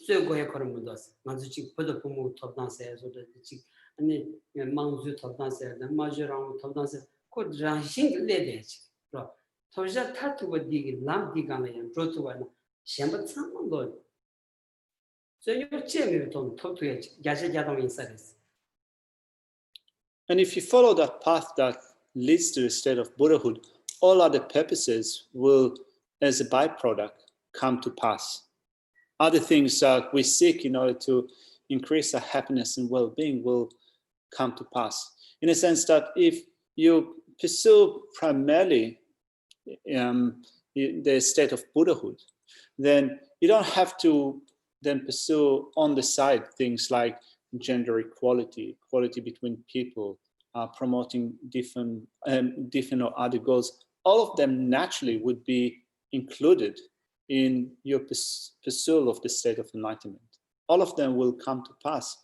쯧고에 그런 문도스 맞지 지 보도 부모 톱단세에서도 지 아니 망주 톱단세 마저랑 톱단세 그 장신기 레데지 로 토자 타투고 디기 람디가네 프로토와나 셴바 참만도 저요 제미를 좀 토토에 야제자동 인사です. And if you follow that path that leads to the state of Buddhahood, all other purposes will, as a byproduct, come to pass. Other things that we seek in order to increase our happiness and well-being will come to pass. In a sense that if you pursue primarily the state of Buddhahood, then you don't have to then pursue on the side things like gender equality, equality between people, promoting different or other goals. All of them naturally would be included in your pursuit of the state of enlightenment. All of them will come to pass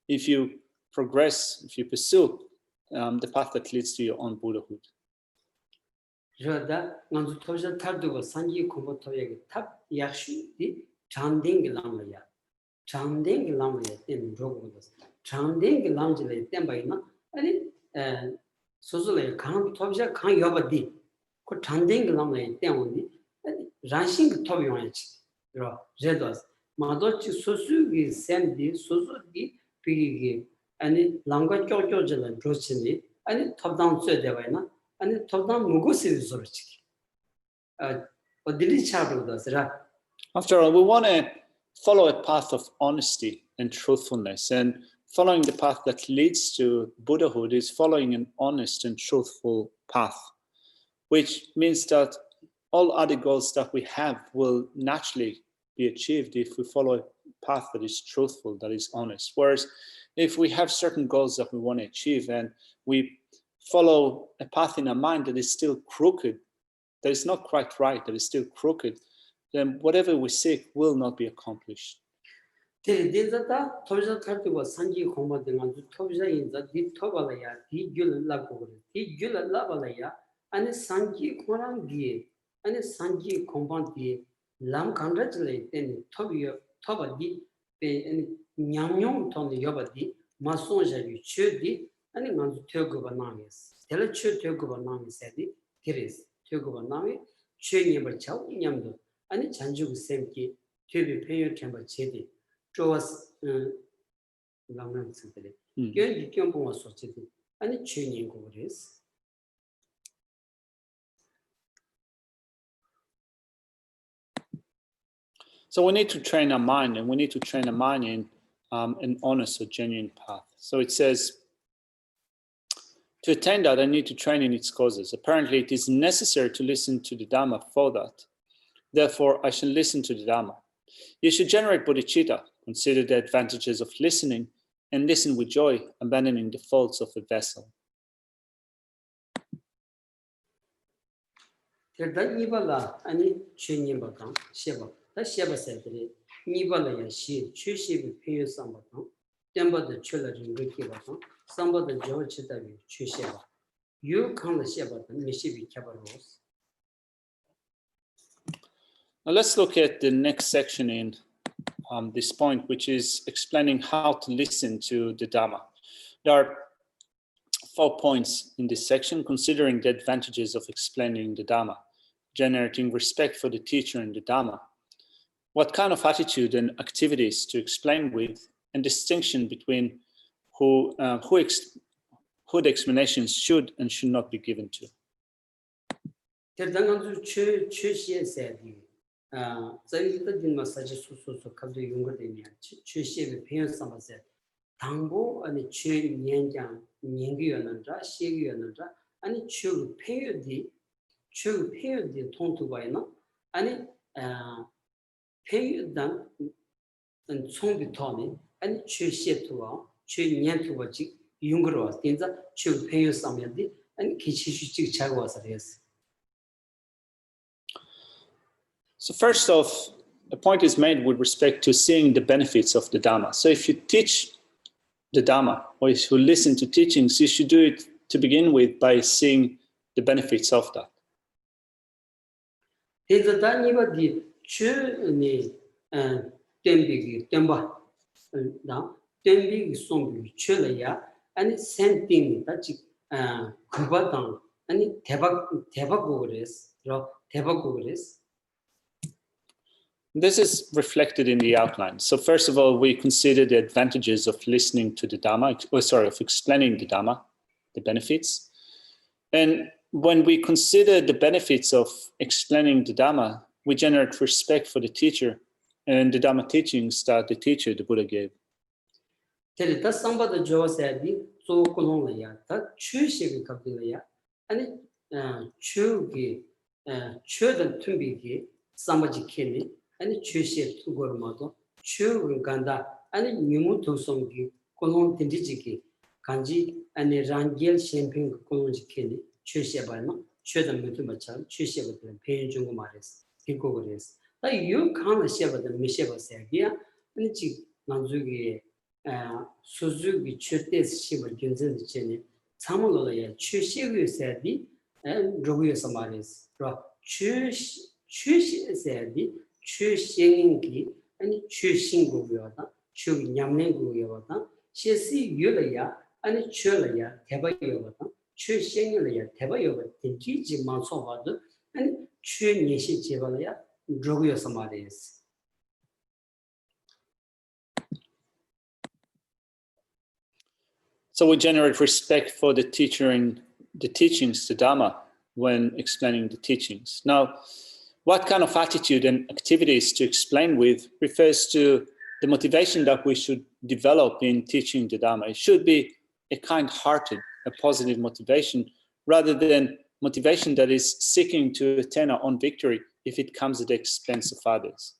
if you progress, if you pursue the path that leads to your own Buddhahood. 저다 먼저 토저 탈두고 산지 공부토에게 탑 약수디 장댕기 람이야. 장댕기 람이야 때문에 저거도. 장댕기 람지를 때문에나 아니 소소를 강 토저 강 여버디. 그 장댕기 람이 때문에 란싱 토비원이지. 그러 제도 마도치 소수기 샘디 소소기 비기 아니 랑가 쪼쪼질은 좋지니 아니 탑다운 쇠대와이나 아니 탑다운 무고스를 소리지. 어디리 차도다스라. After all, we want to follow a path of honesty and truthfulness, and following the path that leads to Buddhahood is following an honest and truthful path, which means that all other goals that we have will naturally be achieved if we follow a path that is truthful, that is honest. Whereas if we have certain goals that we want to achieve and we follow a path in our mind that is still crooked, that is not quite right, that is still crooked, then whatever we seek will not be accomplished. 데데다 토저 탈두고 산지 공부되면 토저 인자 디 토발이야 디귤 라고 그래 디귤 라발이야 아니 산지 고랑기 아니 산지 공부디 람 컨트롤에 된 토비요 토바디 베 냠뇽 톤 여바디 마소자비 쳬디 아니 먼저 튀어고바 나미스 텔 튀어고바 나미스디 그레스 튀어고바 나미 쳬니버 차우 냠도 아니 잔주고 셈기 튀비 페이어 캠버 제디 조스 람람 쓰들이 견지 견봉어 소치디 아니 쳬니고 그레스 So we need to train our mind, and we need to train our mind in an honest or genuine path. So it says, to attain that, I need to train in its causes. Apparently, it is necessary to listen to the Dhamma for that. Therefore, I shall listen to the Dhamma. You should generate bodhicitta, consider the advantages of listening, and listen with joy, abandoning the faults of a vessel. 이발라 아니 쳬니버당 셰바 다 셰바세들이 이발라야 시 쳬시비 페요상버당 템버드 쳬라진 그기버당 상버드 저치다비 쳬셰바 유 칸의 셰바당 미시비 캬바로스. Now let's look at the next section in this point, which is explaining how to listen to the Dhamma. There are 4 points in this section, considering the advantages of explaining the Dhamma, generating respect for the teacher and the Dhamma, what kind of attitude and activities to explain with, and distinction between who the explanations should and should not be given to. 당보 아니 최년장 년기였는가 시기였는가 아니 최 페이디 통투바이나 아니 페이단 총비토니 아니 최시투와 최년투와지 용거로 된자 최 페이 상면디 아니 기치슈직 자고 와서 됐어. So first off, a point is made with respect to seeing the benefits of the Dhamma. So if you teach the Dhamma, or if you listen to teachings, you should do it to begin with by seeing the benefits of that. 그래서 다니버디 추니 템비기 템바 나 템비기 송비 추려야 아니 센팅 다지 그바당 아니 대박고 그랬어. 대박고 그랬어. This is reflected in the outline. So first of all, we consider the advantages of listening to the Dhamma, of explaining the Dhamma, the benefits. And when we consider the benefits of explaining the Dhamma, we generate respect for the teacher and the Dhamma teachings that the teacher, the Buddha, gave. 그래서 상바도 좋아서야지 조건을 다 추식을 갖고야 아니 추기 추던 tum비기 상바지케니 아니 추시에 투고르마도 추를 간다 아니 니무토송기 콜론 텐디지기 간지 아니 란겔 셴핑 콜론지케니 추시에 봐나 추던 메투마차 추시에 버든 배인 중고 말했어 이거 그랬어 나 유칸을 셰버든 미셰버세기야 아니 지 난주기 수주기 추테스 시버 견전지니 참을로야 추시의세디 로그에서 말했어 추시에세디 추싱기 아니 추싱고요다 추냠내고요다 시시 유려야 아니 추려야 대바요다 추싱이려야 대바요다 진지지 만소바도 아니 추니시 제발야 로그에서 말했어. So we generate respect for the teacher and the teachings, the Dhamma, when explaining the teachings. Now, what kind of attitude and activities to explain with refers to the motivation that we should develop in teaching the Dhamma. It should be a kind-hearted, a positive motivation, rather than motivation that is seeking to attain our own victory if it comes at the expense of others.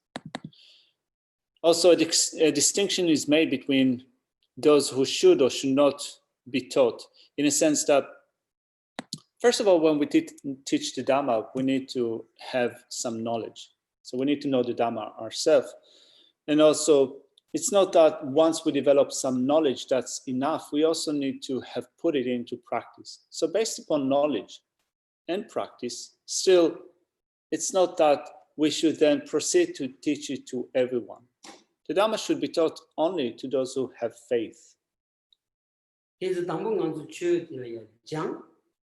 Also, a distinction is made between those who should or should not be taught, in a sense that, first of all, when we teach the Dhamma, we need to have some knowledge. So we need to know the Dhamma ourselves. And also, it's not that once we develop some knowledge, that's enough. We also need to have put it into practice. So based upon knowledge and practice, still, it's not that we should then proceed to teach it to everyone. The Dhamma should be taught only to those who have faith. 그래서 당분간도 추들이야 장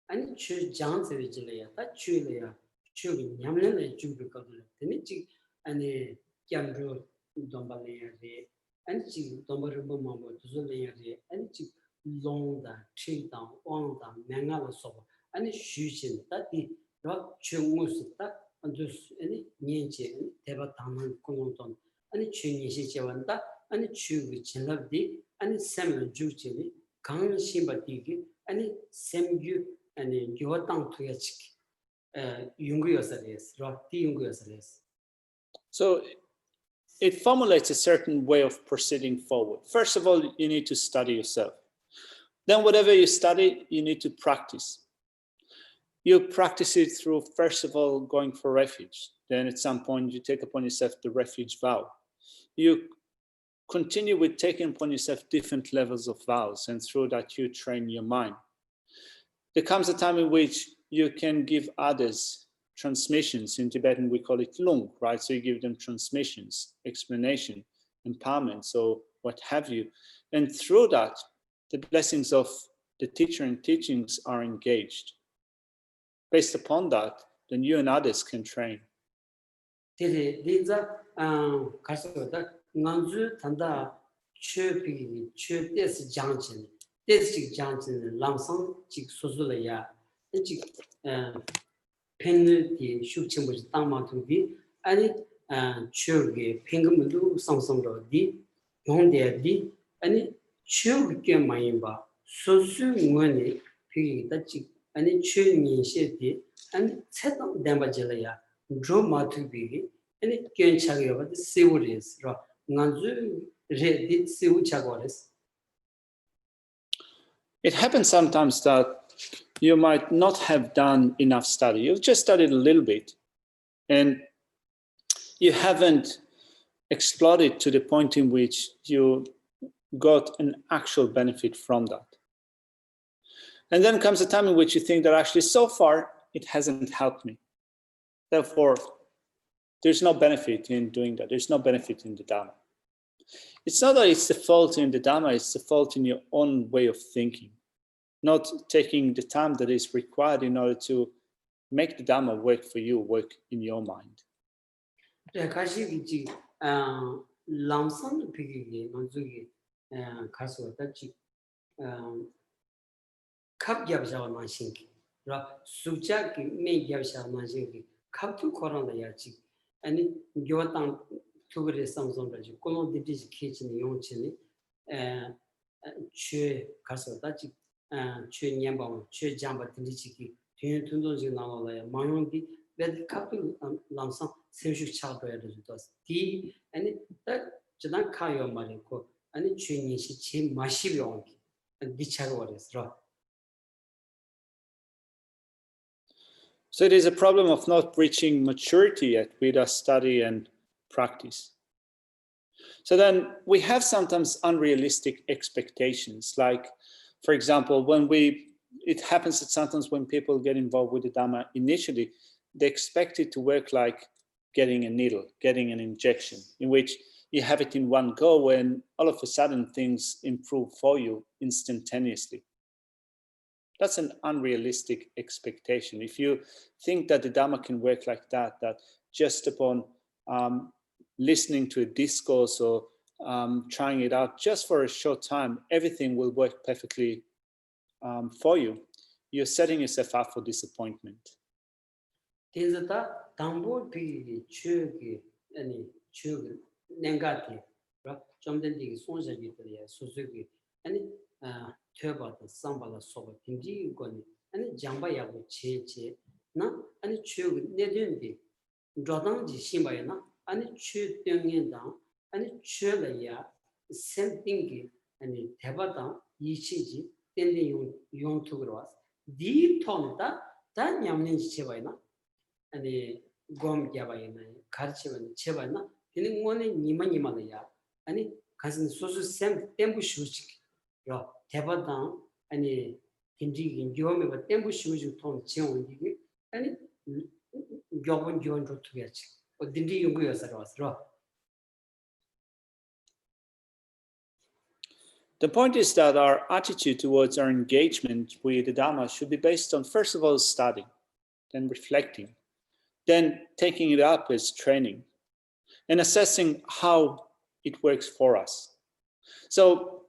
아니 추 장세들이야 다 추려야 추기 냠내는 주를 거들 되니 지 아니 꺄르 돈발이야데 아니 지 돈발을 뭐뭐 두절이야데 아니 지 롱다 트이다 왕다 맹아로 서 아니 쉬신 다디 로 추무스다 안두스 아니 년제 대바 담은 공동돈 아니 추니시 제원다 아니 추기 진럽디 아니 샘을 주지니 강심바디기 아니 샘규 아니 교당 투야치기 윤구여서레스 로티 윤구여서레스. So it formulates a certain way of proceeding forward. First of all, you need to study yourself. Then whatever you study, you need to practice. You practice it through, first of all, going for refuge. Then at some point, you take upon yourself the refuge vow. You continue with taking upon yourself different levels of vows, and through that, you train your mind. There comes a time in which you can give others transmissions. In Tibetan, we call it lung, right? So you give them transmissions, explanation, empowerment, so what have you. And through that, the blessings of the teacher and teachings are engaged. Based upon that, then you and others can train. 난주 단다 최비기 최대스 장진 대스 장진 람상 직 소소려야 직 펜르디 슈칭부 땅마투비 아니 최게 pen금도 상상로디 용대디 아니 최게 마인바 소수원이 비기다 직 아니 최민시디 아니 세동 담바질이야 드로마투비기 아니 괜찮게 봐도 세우리스 로 It happens sometimes that you might not have done enough study. You've just studied a little bit. And you haven't explored to the point in which you got an actual benefit from that. And then comes a time in which you think that actually so far it hasn't helped me. Therefore, there's no benefit in doing that. There's no benefit in the Dharma. It's not that it's the fault in the Dharma, it's the fault in your own way of thinking, not taking the time that is required in order to make the Dharma work for you, work in your mind. lamsan pigi manzugi kaso tachi kap gyabsha ma shinki ra suja ki me gyabsha ma shinki kap tu korona yachi ani gyotang tugre samsong ra ji kono diti kitchen yongchini che kaso tachi che nyamba che jamba diti ki tyen tundon ji nawa la mayongi ved kap lamsan semshuk chagdoya de dos di ani ta jdan kayo mari ko ani chuni shi che mashi yongi di chagores ra. So it is a problem of not reaching maturity yet with our study and practice. So then we have sometimes unrealistic expectations. Like, for example, it happens that sometimes when people get involved with the Dhamma initially, they expect it to work like getting a needle, getting an injection, in which you have it in one go and all of a sudden things improve for you instantaneously. That's an unrealistic expectation. If you think that the Dhamma can work like that, that just upon listening to a discourse or trying it out just for a short time, everything will work perfectly for you, you're setting yourself up for disappointment. 퇴바다 삼발라 소바 딘지 거니 아니 장바야고 체체 나 아니 추 내든디 조당지 심바이나 아니 추 땡년다 아니 추라야 샘띵기 아니 대바다 이치지 땡데 용투그로 와 디톤다 다 냠는지 제바이나 아니 곰 잡아이나 가르치면 제바이나 되는 거는 니만이만이야 아니 가슴 소수 샘 템부 슈직 야 대바당 아니 인지기 교험에 템부 슈직 통 지원이기 아니 교원 교원도 투야지 어딘지 연구여서 왔어. The point is that our attitude towards our engagement with the Dhamma should be based on, first of all, studying, then reflecting, then taking it up as training, and assessing how it works for us. So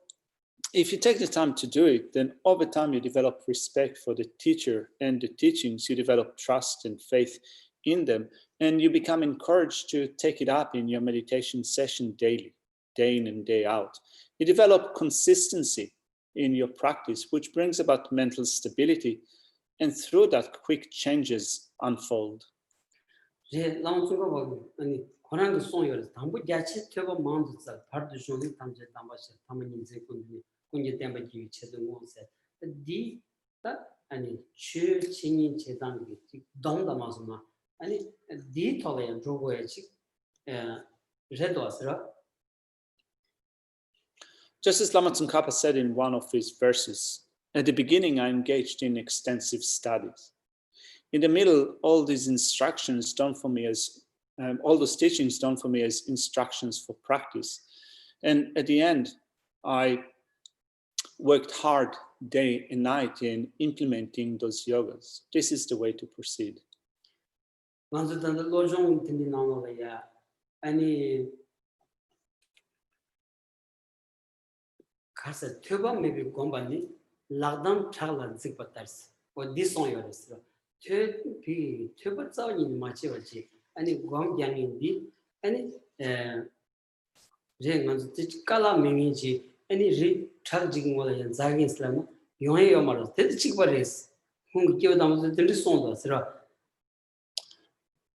if you take the time to do it, then over time you develop respect for the teacher and the teachings, you develop trust and faith in them, and you become encouraged to take it up in your meditation session daily, day in and day out. You develop consistency in your practice, which brings about mental stability, and through that, quick changes unfold. 고난도 송여서 담부 야치 퇴고 마음도서 바르도 존이 담제 담바시 담은 인제 군지 땜바기 체도 모세 디다 아니 추 친인 제단기 동담아서마 아니 디 톨에 조고야지 제도스라. Just as Lama Tsongkhapa said in one of his verses, at the beginning I engaged in extensive studies. In the middle, all these instructions done for me as all those teachings done for me as instructions for practice. And at the end, I worked hard day and night in implementing those yogas. This is the way to proceed. 아니 광양인디 아니 제가 지칼라 메미지 아니 리 차지긴 거야 자긴슬람 용해요 말로 대치기 버리스 홍기오다면서 들리송도스라.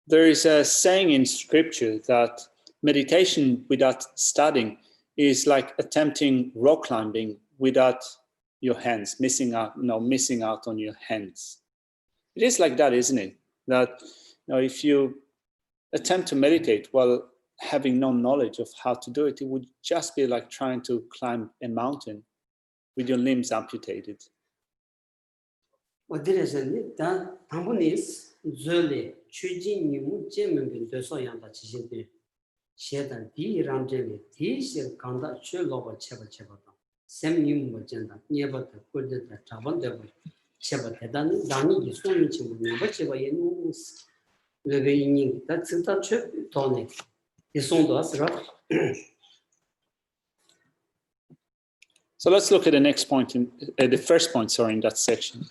There is a saying in scripture that meditation without studying is like attempting rock climbing without your hands, missing out on your hands. It is like that, isn't it? That if you attempt to meditate while having no knowledge of how to do it, it would just be like trying to climb a mountain with your limbs amputated. 어디에서니 다 당분이스 줄레 추진님은 제면빈 되서양다 지신들 시에다 디람제리 디시 간다 출로버 쳐버쳐버다 샘님 뭐전다 예버다 꼴데다 잡은데고 쳐버 대단 당이 소리 치고 뭐쳐버 예누스 레베이닝 다 진짜 최 돈에 이송도 왔어. So let's look at the next point, the first point, sorry, in that section.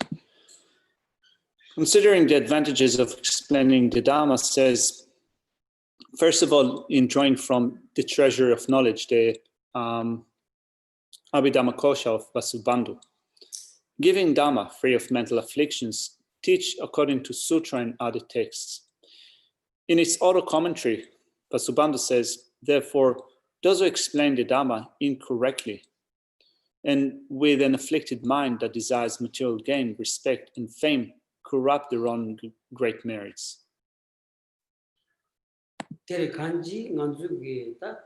Considering the advantages of explaining the Dharma says, first of all, in drawing from the treasure of knowledge, the Abhidhamma Kosha of Vasubandhu, giving Dharma free of mental afflictions, teach according to Sutra and other texts. In its auto commentary, Vasubandhu says, therefore, those who explain the Dharma incorrectly and with an afflicted mind that desires material gain, respect, and fame, corrupt their own great merits. 테레 간지 간주기다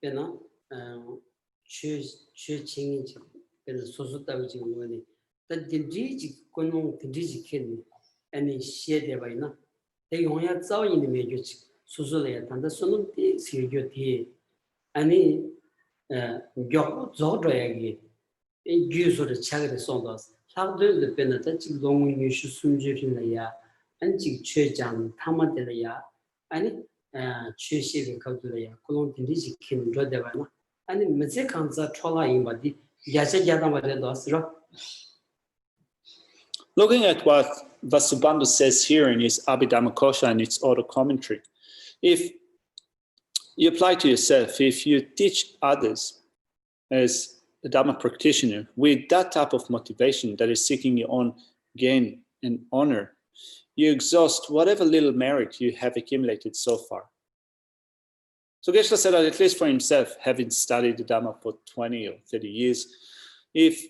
베나 최칭이지 베나 소소다고 지금 뭐니 다딘지지 권농 딘지지 켄 아니 시에데바이나 대용야 자원이 메주지 소소래야 단다 소는티 시교티 아니 겨 저도야기 이 규소를 차게 sondas 사도들 베나다 지금 너무 유슈 숨주리나야 안지 최장 타마들이야 아니 최시를 거두려야 그런 딘지지 킨 로데바나 아니 메제 간자 초라임바디 야세야다 말에도 asro. Looking at what Vasubandhu says here in his Abhidhamma Kosha and its auto commentary, if you apply to yourself, if you teach others as a Dharma practitioner with that type of motivation that is seeking your own gain and honor, you exhaust whatever little merit you have accumulated so far. So Geshe said that at least for himself, having studied the Dharma for 20 or 30 years, if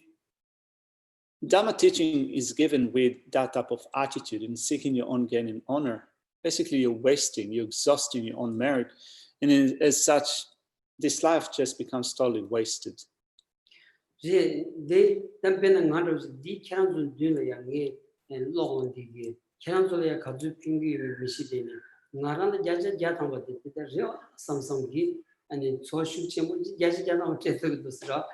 Dharma teaching is given with that type of attitude and seeking your own gain and honor, basically you're wasting, you're exhausting your own merit. And as such, this life just becomes totally wasted. 제 담배는 가르스 디찬을 되는 양이 로건디게 찬솔에 가지고 핑기를 리시데네 나라는 야자 야탄 것들 때려 삼성기 아니 소슈체모 야자 야탄 때도 쓰라.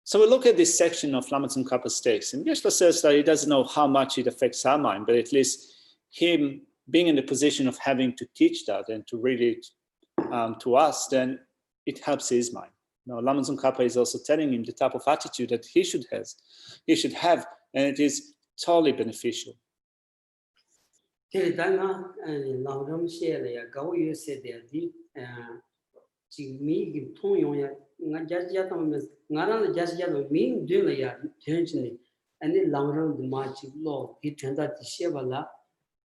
So we look at this section of Lama Tsongkhapa's text, and Geshe says that he doesn't know how much it affects our mind, but at least him being in the position of having to teach that and to read it to us, then it helps his mind. Now, Lama Tsongkhapa is also telling him the type of attitude that he should have, and it is totally beneficial. 제가 람림 시에야 가오유 세데디 지미기 통용야 나자자도면 나라는 자자도 민 되려야 되는지 아니 람림 마치로 이 텐다 시에발라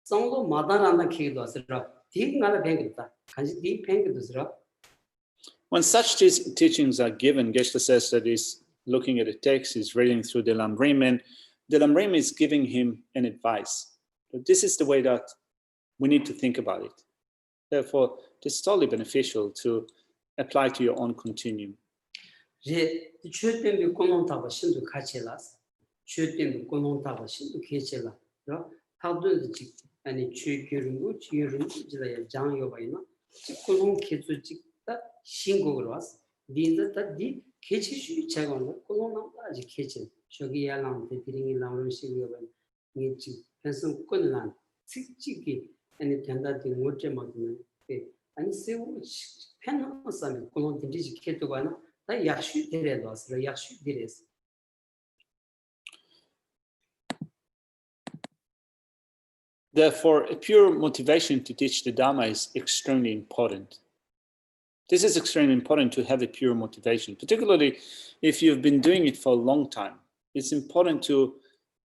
정도 마다라나 키도 asra 디 나라 뱅겠다 간지 디 뱅겠도스라. When such teachings are given, Geshe says that he's looking at the text, he's reading through the Lamrim, and the Lamrim is giving him an advice. But this is the way that we need to think about it. Therefore, it's totally beneficial to apply to your own continuum. 제 최대한 공론타고 신도 같이라서 최대한 공론타고 신도 계체라. 다들 지 아니 최규rungu 지라야 장요바이나 공론 계주직다 신곡으로 왔어. 니들다 니 계치슈 제거는 공론나지 계체. 저기 야랑데 드링이 나오는 시기가 니지 현성 권난 직직이 아니 된다지 못제 먹으면 아니 세우 펜나서면 공론 드리지 계도가나 다 약슈 데려도 왔어. 약슈 데레스. Therefore, a pure motivation to teach the Dharma is extremely important. This is extremely important to have a pure motivation, particularly if you've been doing it for a long time. It's important to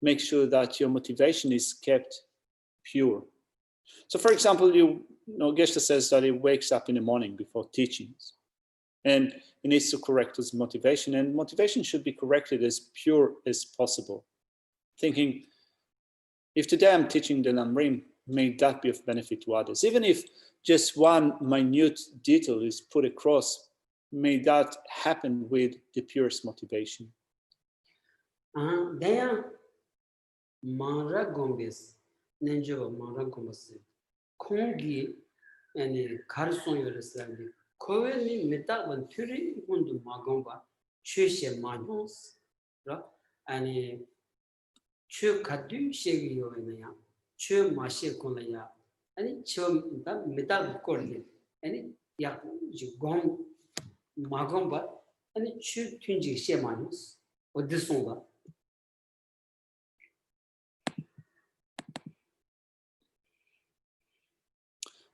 make sure that your motivation is kept pure. So, for example, Geshe says that he wakes up in the morning before teachings, and he needs to correct his motivation, and motivation should be corrected as pure as possible. Thinking, if today I'm teaching the Lamrim, may that be of benefit to others. Even if just one minute detail is put across, may that happen with the purest motivation. 내가 마라 공베스 nenjo 마라 공베스 공기 아니 가르송여스는데 코웨니 메타본 퓨리 혼도 마공바 최시 마노스 아니 최 가두 셰기요네야 최 마시 콜라야 아니 처음 다 메타 콜리 아니 야 지공 마공바 아니 최 튠지 셰 마노스 어디송바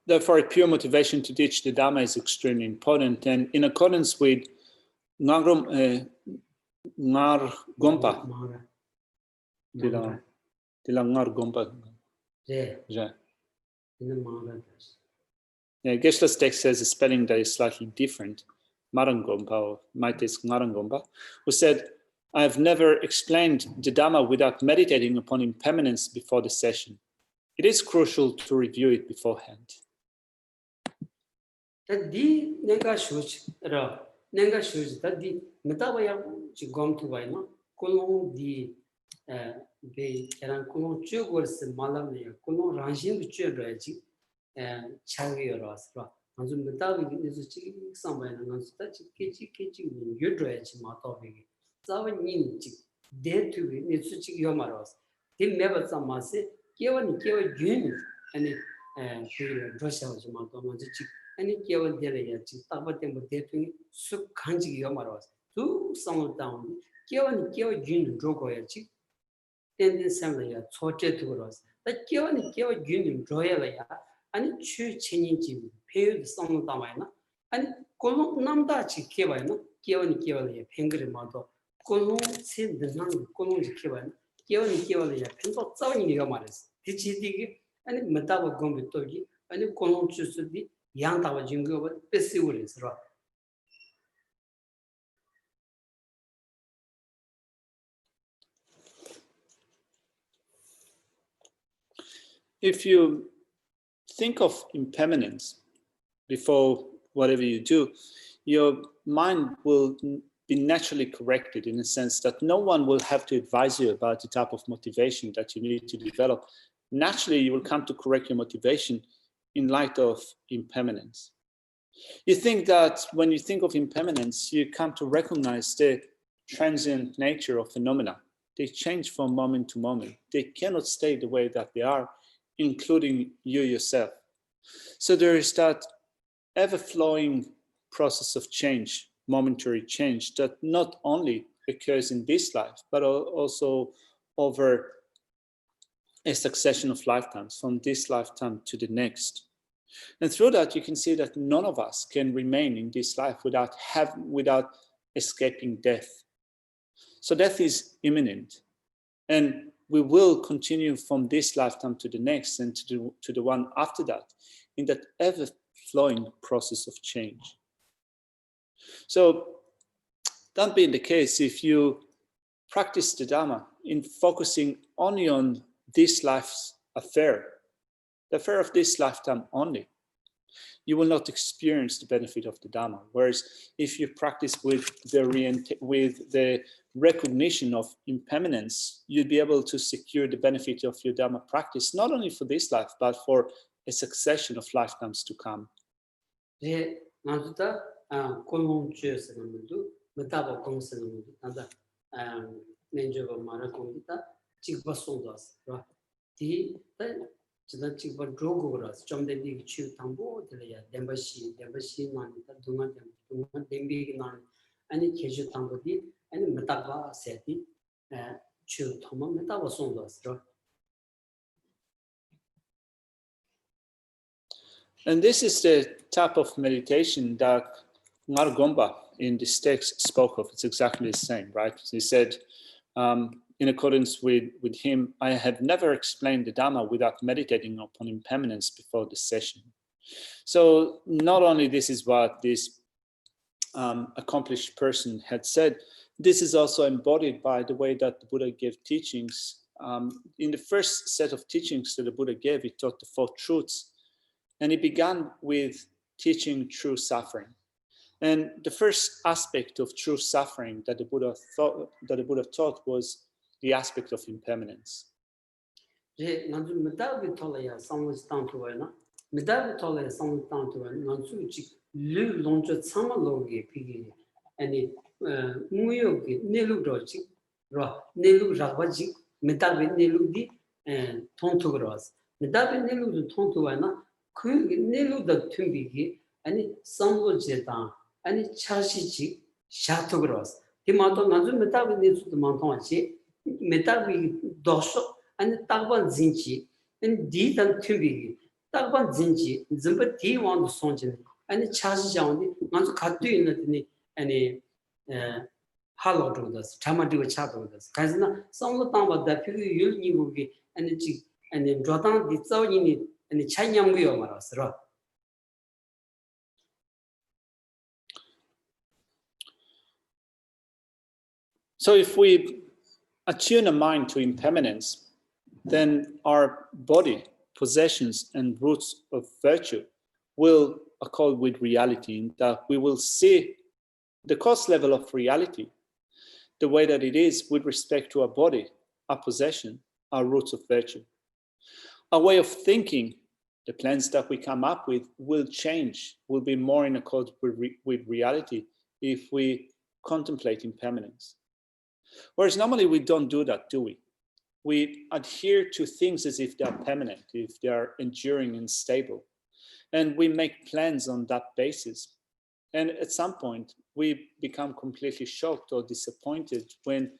Therefore, a pure motivation to teach the Dhamma is extremely important, and in accordance with Ngar Gompa, Ngar Gompa, Geshe's text says a spelling that is slightly different, Marangompa, or might is Ngarangompa, who said, I have never explained the Dhamma without meditating upon impermanence before the session. It is crucial to review it beforehand. Tadi nenga shoch ra nenga shoch tadi metabaya gom to vaina kolon di be keran kolon chugors malam ne kolon ranjin chu ra ji chagi ras ra anzu metabi nisu chi sambayna nansu ta chi kechi yu ra ji ma to be zawa nin chi de tu nisu chi yo maros tim meba samase kewa yun ani drosha ji ma to nanzu chi any given delay, Tabatem dating so kanji yomaros. Two song down, given Jun Drogoyachi, then the Samaya, torture to us. That given Jun Droyalaya, and Chu Chinji, pay the song Damina, and Colon Namdachi Kivana, given Kivalia, Pengri Mato, Colon said the non Colon Kivan, given Kivalia, Pento Sawing Yomaris. Did she dig it? And Metaba Gombitogi, and Colon Chusudi. If you think of impermanence before whatever you do, your mind will be naturally corrected in the sense that no one will have to advise you about the type of motivation that you need to develop. Naturally, you will come to correct your motivation in light of impermanence. You think that when you think of impermanence, you come to recognize the transient nature of phenomena. They change from moment to moment. They cannot stay the way that they are, including you yourself. So there is that ever-flowing process of change, momentary change, that not only occurs in this life, but also over a succession of lifetimes, from this lifetime to the next. And through that, you can see that none of us can remain in this life without escaping death. So death is imminent, and we will continue from this lifetime to the next and to the one after that, in that ever-flowing process of change. So that being the case, if you practice the Dhamma in focusing only on this life's affair, the affair of this lifetime only, you will not experience the benefit of the Dhamma. Whereas if you practice with the recognition of impermanence, you'll be able to secure the benefit of your Dhamma practice, not only for this life, but for a succession of lifetimes to come. And this is the type of meditation that Ngar Gompa in this text spoke of. It's exactly the same, right? He said, in accordance with him, I have never explained the Dhamma without meditating upon impermanence before the session. So not only this is what this accomplished person had said, this is also embodied by the way that the Buddha gave teachings in the first set of teachings that the Buddha gave, he taught the 4 truths. And he began with teaching true suffering. And the first aspect of true suffering that the Buddha taught was the aspect of impermanence. 제 난주 메타비 톨이야 상무지 땅토에나 메타비 톨에 상무 땅토에 난주지 르 론저 참말로게 피기 아니 무요게 네루도지 라 네루 라바지 메타비 네루디 통토그라스 메타비 네루도 통토에나 그 네루도 튕기기 아니 상무지다 아니 차시지 샤토그라스 디마도 난주 메타비 네수도 만통하지 메타비 도서 and Tagban Zinchi, and D than Tumbi, Tagban Zinchi, Zimba D one Sonjin, and the Chaji, not to cut in any hollow rodas, Tamadu Chadodas, Kazana, some of the time about that people you will be and then Jordan did so in it, and the Chanyang Maras. So if we attune a mind to impermanence, then our body, possessions, and roots of virtue will accord with reality, in that we will see the cost level of reality, the way that it is with respect to our body, our possession, our roots of virtue. Our way of thinking, the plans that we come up with will change, will be more in accord with reality if we contemplate impermanence. Whereas normally we don't do that, do we? We adhere to things as if they are permanent, if they are enduring and stable. And we make plans on that basis. And at some point, we become completely shocked or disappointed when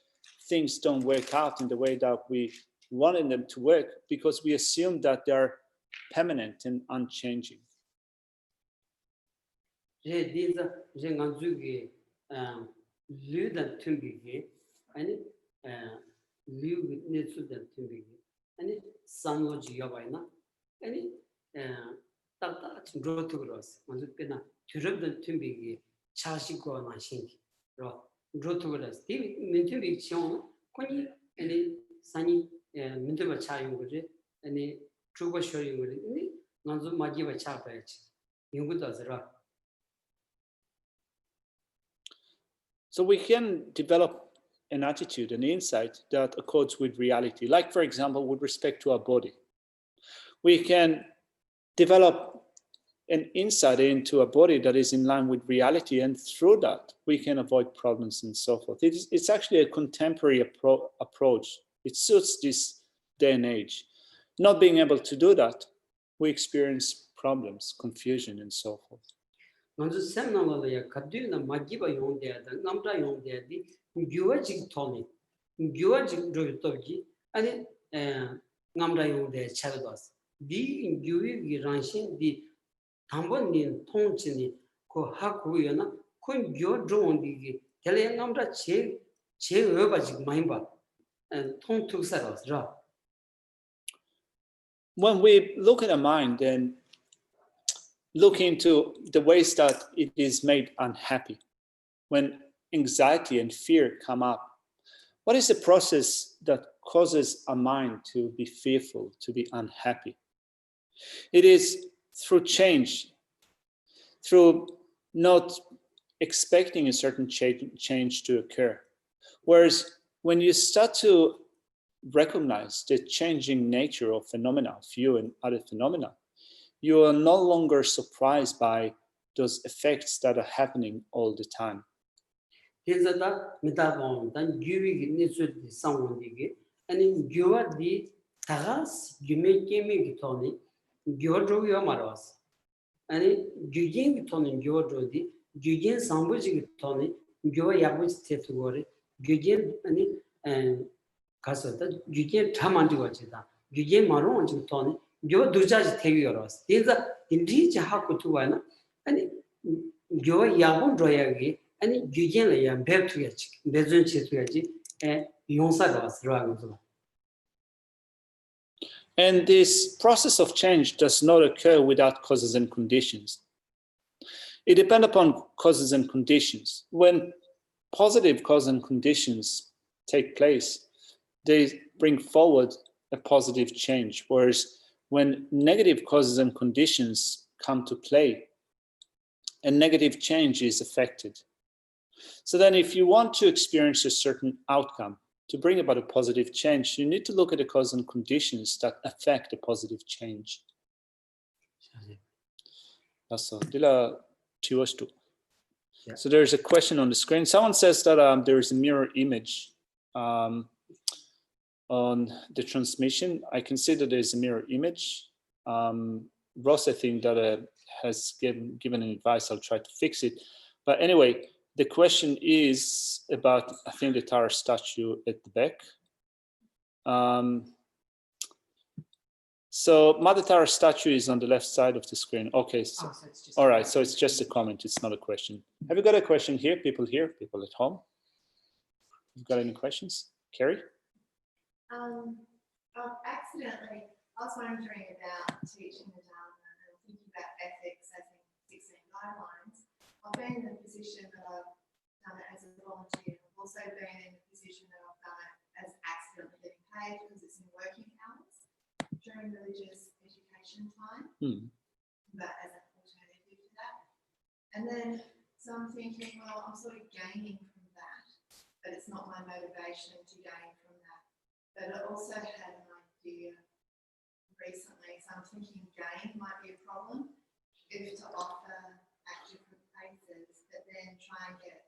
things don't work out in the way that we wanted them to work, because we assume that they are permanent and unchanging. liu netsu den tumbi ani samloji yabaina ani ta rotu gros manzu pena turab den tumbi chashi ko na shin ro rotu gros ti mentumbi chon koni ani sani mentumba chayu gure ani chuba shoyu gure ani manzu maji ba cha ba chi yungu da zra. So we can develop an attitude, an insight that accords with reality. Like, for example, with respect to our body. We can develop an insight into a body that is in line with reality, and through that, we can avoid problems and so forth. It's actually a contemporary approach. It suits this day and age. Not being able to do that, we experience problems, confusion, and so forth. Gyuajik Tony, Gyuajik Drogi, and Namrayo de Chaldas. The Gui Ranshin, the Tambonin Tonchini, Ko Hakuyana, Kun Gyo Drone, the Teleanamra Che Ubajik Maimba, and Ton to Saros. When we look at a mind and look into the ways that it is made unhappy, when anxiety and fear come up, what is the process that causes a mind to be fearful, to be unhappy? It is through change, through not expecting a certain change to occur. Whereas when you start to recognize the changing nature of phenomena, of you and other phenomena, you are no longer surprised by those effects that are happening all the time. Hezada metabon dan gyuwi nisu di sangwondigi ani gyuwa di tagas gyume kemi gitoni gyuwa dro yo maros ani gyugen gitoni gyuwa dro di gyugen sambuji gitoni gyuwa yabuji tetugori gyugen ani kasota gyugen tamandi wachida gyugen maron gitoni gyuwa dujaji tegi yoros heza indi jaha kutuwana ani gyuwa yabun dro yagi and this process of change does not occur without causes and conditions. It depends upon causes and conditions. When positive causes and conditions take place, the bring forward a positive change. Whereas when negative causes and conditions come to play, a negative change is affected. So then if you want to experience a certain outcome, to bring about a positive change, you need to look at the causes and conditions that affect a positive change. So there's a question on the screen. Someone says that there is a mirror image on the transmission. I consider there's a mirror image. Ross, I think that has given an advice. I'll try to fix it. But anyway, the question is about, I think, the Tara statue at the back. So Mother Tara statue is on the left side of the screen. Okay, so, all right, so it's just a comment, it's not a question. Have you got a question here, people at home? You've got any questions? Carrie? Accidentally, I was wondering about teaching the Dharma and thinking about ethics as in 16 guidelines. I've been in the position that I've done it as a volunteer. I've also been in the position that I've done it as accidentally getting paid because it's in working hours during religious education time, but as an alternative to that. And then, so I'm thinking, well, I'm sort of gaining from that, but it's not my motivation to gain from that. But I also had an idea recently, so I'm thinking gain might be a problem if to offer at different places, but then try and get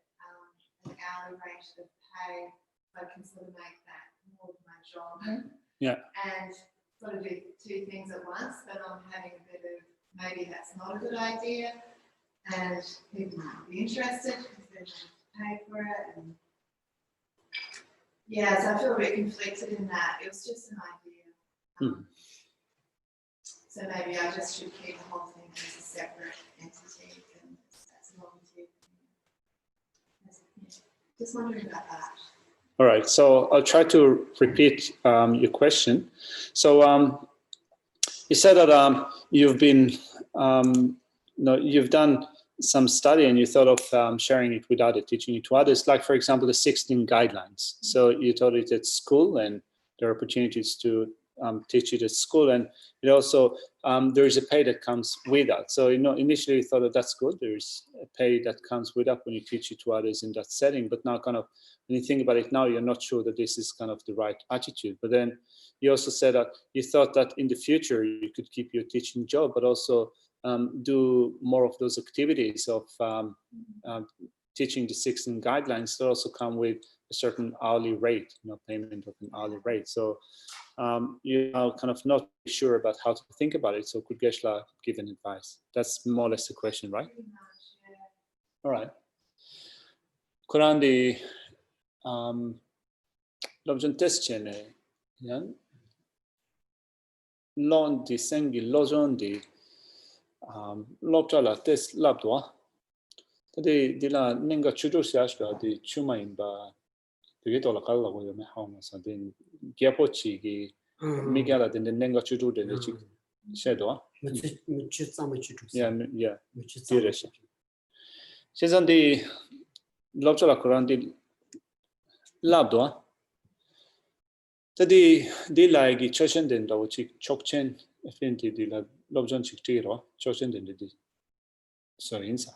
an hourly rate of pay, so I can sort of make that more of my job. Yeah. And sort of do two things at once, but I'm having a bit of, maybe that's not a good idea, and people might be interested because they're going to pay for it. And yeah, so I feel a bit conflicted in that. It was just an idea. So maybe I just should keep the whole thing as a separate entity, and that's a volunteer. Just wondering about that. All right, so I'll try to repeat your question. So you said that you've been, you've done some study and you thought of sharing it with others, teaching it to others, like for example, the 16 guidelines. So you taught it at school and there are opportunities to teach it at school, and it also, there is a pay that comes with that. So, initially you thought that that's good. There's a pay that comes with that when you teach it to others in that setting, but now kind of, when you think about it now, you're not sure that this is kind of the right attitude. But then you also said that you thought that in the future you could keep your teaching job, but also do more of those activities of teaching the 16 guidelines that also come with a certain hourly rate, payment of an hourly rate. So you're now kind of not sure about how to think about it. So could Geshe give an advice? That's more or less the question, right? All right. Quran the Lobjan test chene yan lon di sengi lojon di lobjala test labdwa tadi dila nenga chudo siashka di chuma imba 되게 돌아가려고 요매 하면서 된 개포치 기 미가라 된 nenga chudo de 지 셔도 무치 싸마 추도. 야 디레시 세상디 lobjala Quran labdwa tadi dilagi choshen den do chi chokchen fenti dila lobjon chikiro choshen den di so insa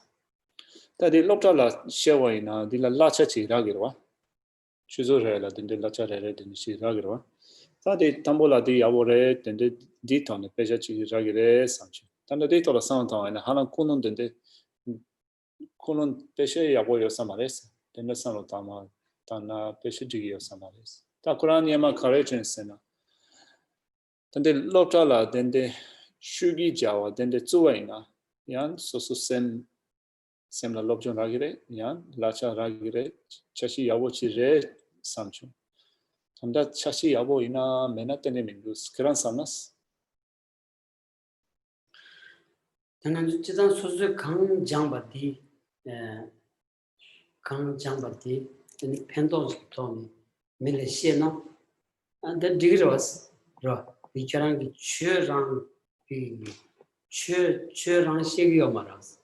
tadi lobjala shewaina dila lacha chi ragirwa chuzorela den lacha rere den chi ragirwa tadi tambola di avore den di ton peja chi ragire samchi tanda di tola santa ina hanan kunun den kunun peshe yavoyo samares den sano tama tana peshe jigiyo samares ta Quran yama courage sena tande lotala dende shugi jawa dende tsuwaina yan sosu sem la lobjon ragire yan lacha ragire chashi yabo chi re samchu tanda chashi yabo ina menatene mingus kran samnas 저는 지단 소수 강 장바디 강 장바디 이 펜도스 토미 밀레시나 and the degree was ro 비처럼 그 추랑 그 추랑 시기요 말아서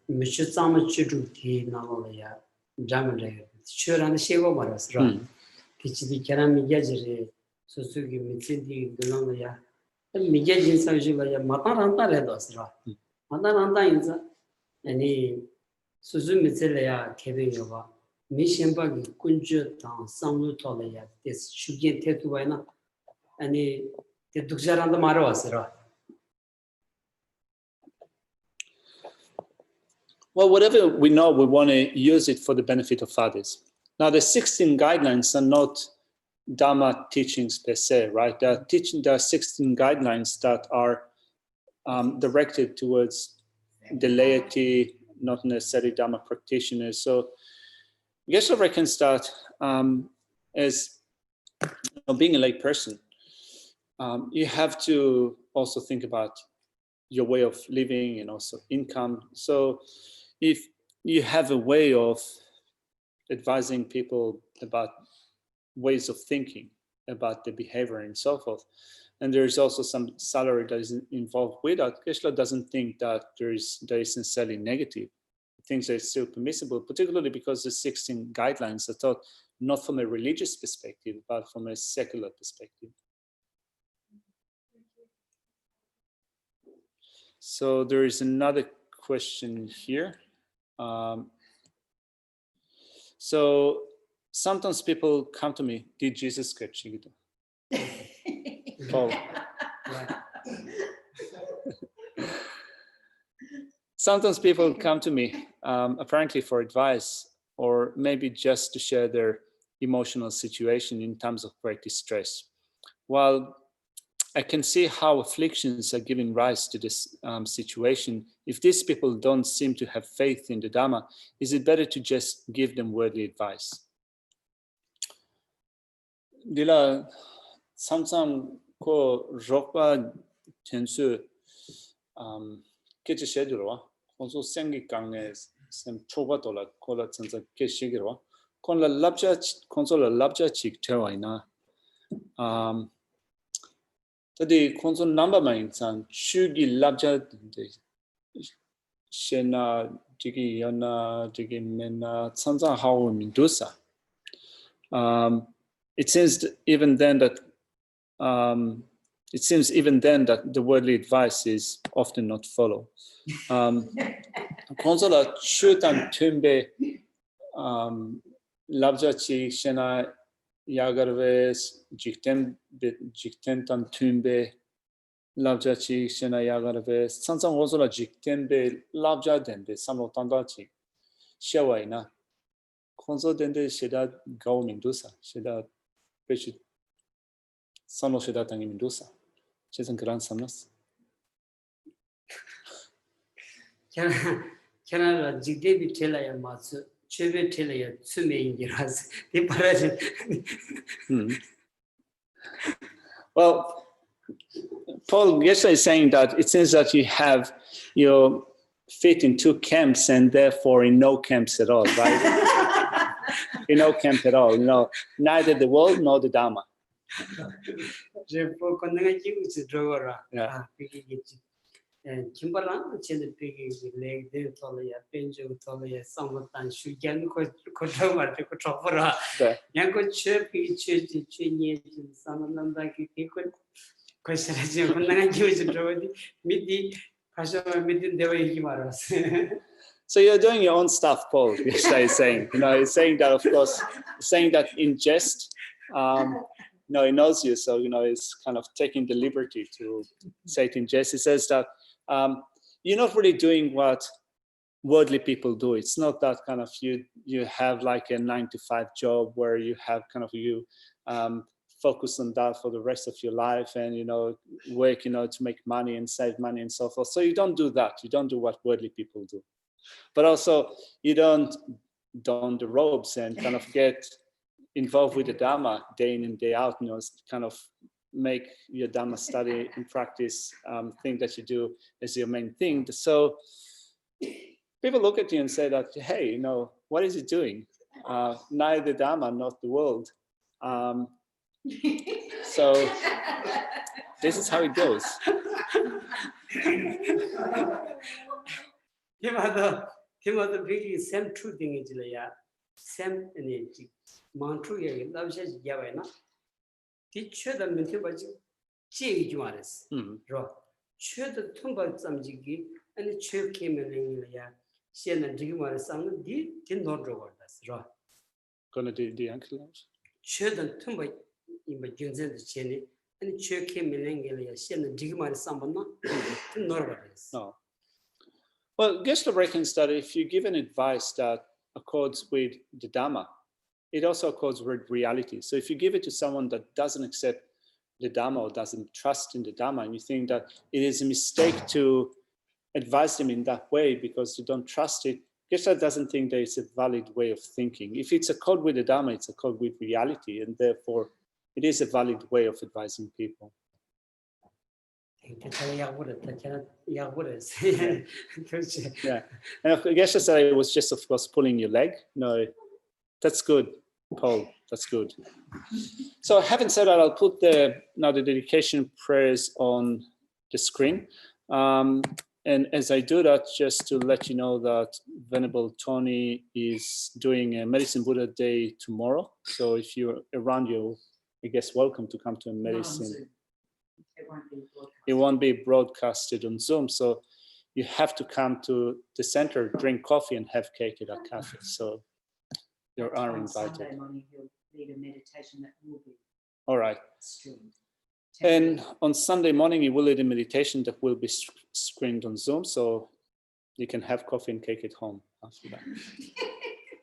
미치 싸마 추두기 나올이야 장을래 추랑 시고 말아서 로 디치디 계란 미게지리 소수기 미친디 글랑이야 미게진 상주가 마타란다래도 쓰라 마타란다 인자 아니 소수 미sel래야 개베요가 미신바기 군주당 상루토래야 데스 슈게 테투바이나 아니 대독자란도 말어 왔으라. Well, whatever we know, we want to use it for the benefit of others. Now, the 16 guidelines are not Dharma teachings per se, right? There are 16 guidelines that are directed towards the laity, not necessarily Dharma practitioners. So, Geshe reckons that as being a lay person, you have to also think about your way of living and also income. So if you have a way of advising people about ways of thinking, about the behavior and so forth, and there's also some salary that is involved with that, Geshe doesn't think that there is necessarily negative. He thinks that it's still permissible, particularly because the 16 guidelines are taught not from a religious perspective, but from a secular perspective. So there is another question here. So sometimes people come to me, did Jesus get Chigito? Oh. Sometimes people come to me apparently for advice or maybe just to share their emotional situation in terms of great distress. While I can see how afflictions are giving rise to this situation, if these people don't seem to have faith in the Dhamma, is it better to just give them worldly advice? Dila samsam ko rokpa tensu keche sheduro konso sengi kangne sem choba tola kola tsansa ke shigiro kon la labja konso la labja chik tewaina tadi konso number main san chugi labja shena digi yana digi mena tsansa hawo mindusa. It seems even then that the worldly advice is often not followed. Konsola chutan tumbe labjachi shena yagarves jikten tan tumbe labjachi shena yagarves sansang konsola jikten be labja dende samlo tandachi shawaina konso dende sheda gao mindusa sheda pechi Sano sheda tangi mindusa. Chesan kran samnas. Kana jigdebi telaya matsu chebe telaya tsume ingiras. Di paraji. Well, Paul Geshe is saying that it seems that you have your feet in two camps and therefore in no camps at all, right? In no camp at all, neither the world nor the Dharma. Je po konanga jigu se drogora. Pigi gichi. Kimbaran chende pigi leg de tolaya penjo tolaya samatan shugan ko drogor ko chopora. Yanko che pigi che chenye samananda ki ko seraje konanga jigu se drogodi midi pasha midi dewa himaras. So you're doing your own stuff, Paul. Yes, is saying. He's saying that, of course, saying that in jest. He knows you, so he's kind of taking the liberty to say it in jest. He says that you're not really doing what worldly people do. It's not that kind of you have like a 9-to-5 job where you have kind of focus on that for the rest of your life and work to make money and save money and so forth. So you don't do that. You don't do what worldly people do. But also you don't don the robes and kind of get involved with the Dhamma day in and day out, kind of make your Dhamma study and practice thing that you do as your main thing. So people look at you and say that, hey, what is he doing? Neither the Dhamma, not the world. So this is how it goes. Timothy big same true thing is 샘 아니 만투에 라브제 야바이나 디쳐다 민테바지 제이 주아레스 로 최도 통발 잠지기 아니 최케면이야 시에는 지금을 상은 디 노르거다스 로 Gonna do the ankylose. 최도 통발 이마 경제의 제니 아니 최케면이야 시에는 지금을 상번나 노르거다스 No. Well, Geshe reckons that if you give an advice that accords with the Dhamma, it also accords with reality. So if you give it to someone that doesn't accept the Dhamma or doesn't trust in the Dhamma, and you think that it is a mistake to advise them in that way because you don't trust it, Geshe doesn't think that it's a valid way of thinking. If it's accord with the Dhamma, it's accord with reality, and therefore it is a valid way of advising people. Yeah. Yeah, and Geshe said it was just, of course, pulling your leg. No, that's good, Paul. That's good. So, having said that, I'll put the dedication prayers on the screen. And as I do that, just to let you know that Venerable Tony is doing a Medicine Buddha Day tomorrow. So, if you're around, you're, I guess, welcome to come to a medicine. It won't be broadcasted on Zoom, so you have to come to the center, drink coffee, and have cake at our cafe. So you are invited. Sunday morning, he'll lead a meditation that will be All right. streamed. And on Sunday morning, he will lead a meditation that will be screened on Zoom, so you can have coffee and cake at home after that.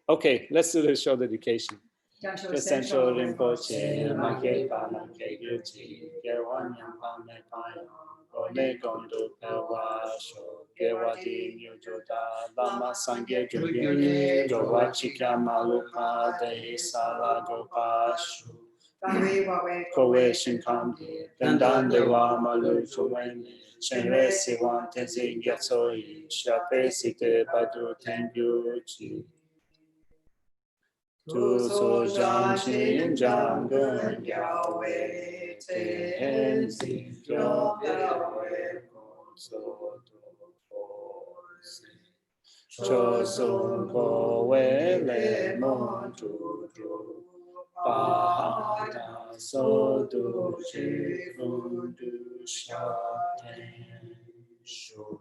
Okay, let's do the show dedication. Essential Rinpoche, Make Palanke Gucci, Gewan Yampan Nepayo, Gone Gondo Pewasho, Gewadi Nyujoda, Lama Sangye Jugye, Gowachika Malupa, De Sala Gopashu, Kowe Shinkambi, Dandande Wa Malu Chuweni, Chenre Siwan Tenzing Yatsoi, Shape Site Badu Tengyuchi. Tu so jang shin jang gun yawe te hen si jo yawe so cho so ko we le mo tu tu pa ta so du chi fu du sha ten shu.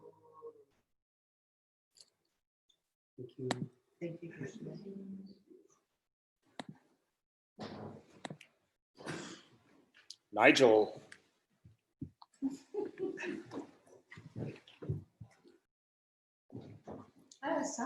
Thank you. Thank you, Krishna. Nigel. Oh, so.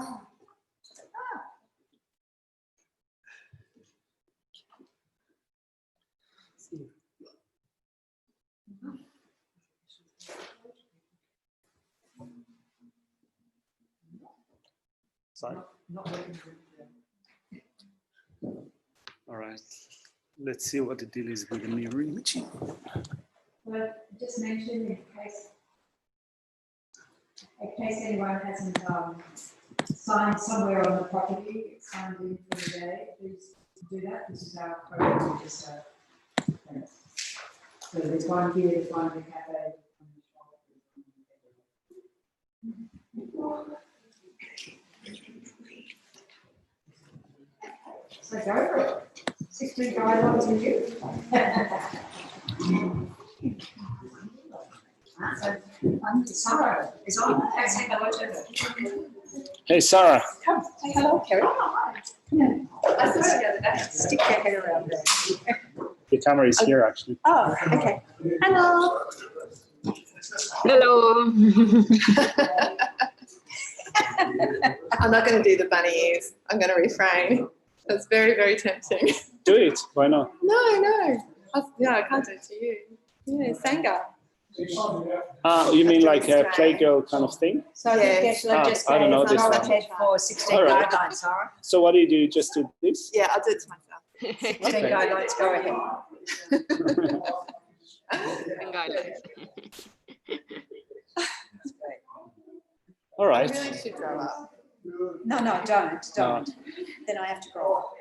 Sorry. Not working. All right. Let's see what the deal is with the mirror imaging. Well, just mention in case anyone hasn't signed somewhere on the property, signed in for the day, please do that. This is our program. So there's one here, there's one in the cafe. So go for it. 16 guidelines in you. So, Sarah is on. Let's say hello to her. Hey, Sarah. Come, say hello, Kerry. Yeah. I saw it the other day. Stick your head around there. The camera is here, actually. Oh, okay. Hello. Hello. I'm not going to do the bunny ears. I'm going to refrain. That's very, very tempting. Do it. Why not? No. I can't do it to you. Yeah, Sangha. You mean like a playgirl kind of thing? So I think Geshe just I don't know this one. volunteered for 16 All right. guidelines, Sarah. So what do you do? Just do this? Yeah, I'll do it to myself. 16 guidelines, go ahead. Guidelines. That's great. All I right. really should grow up. No, don't. Then I have to grow up.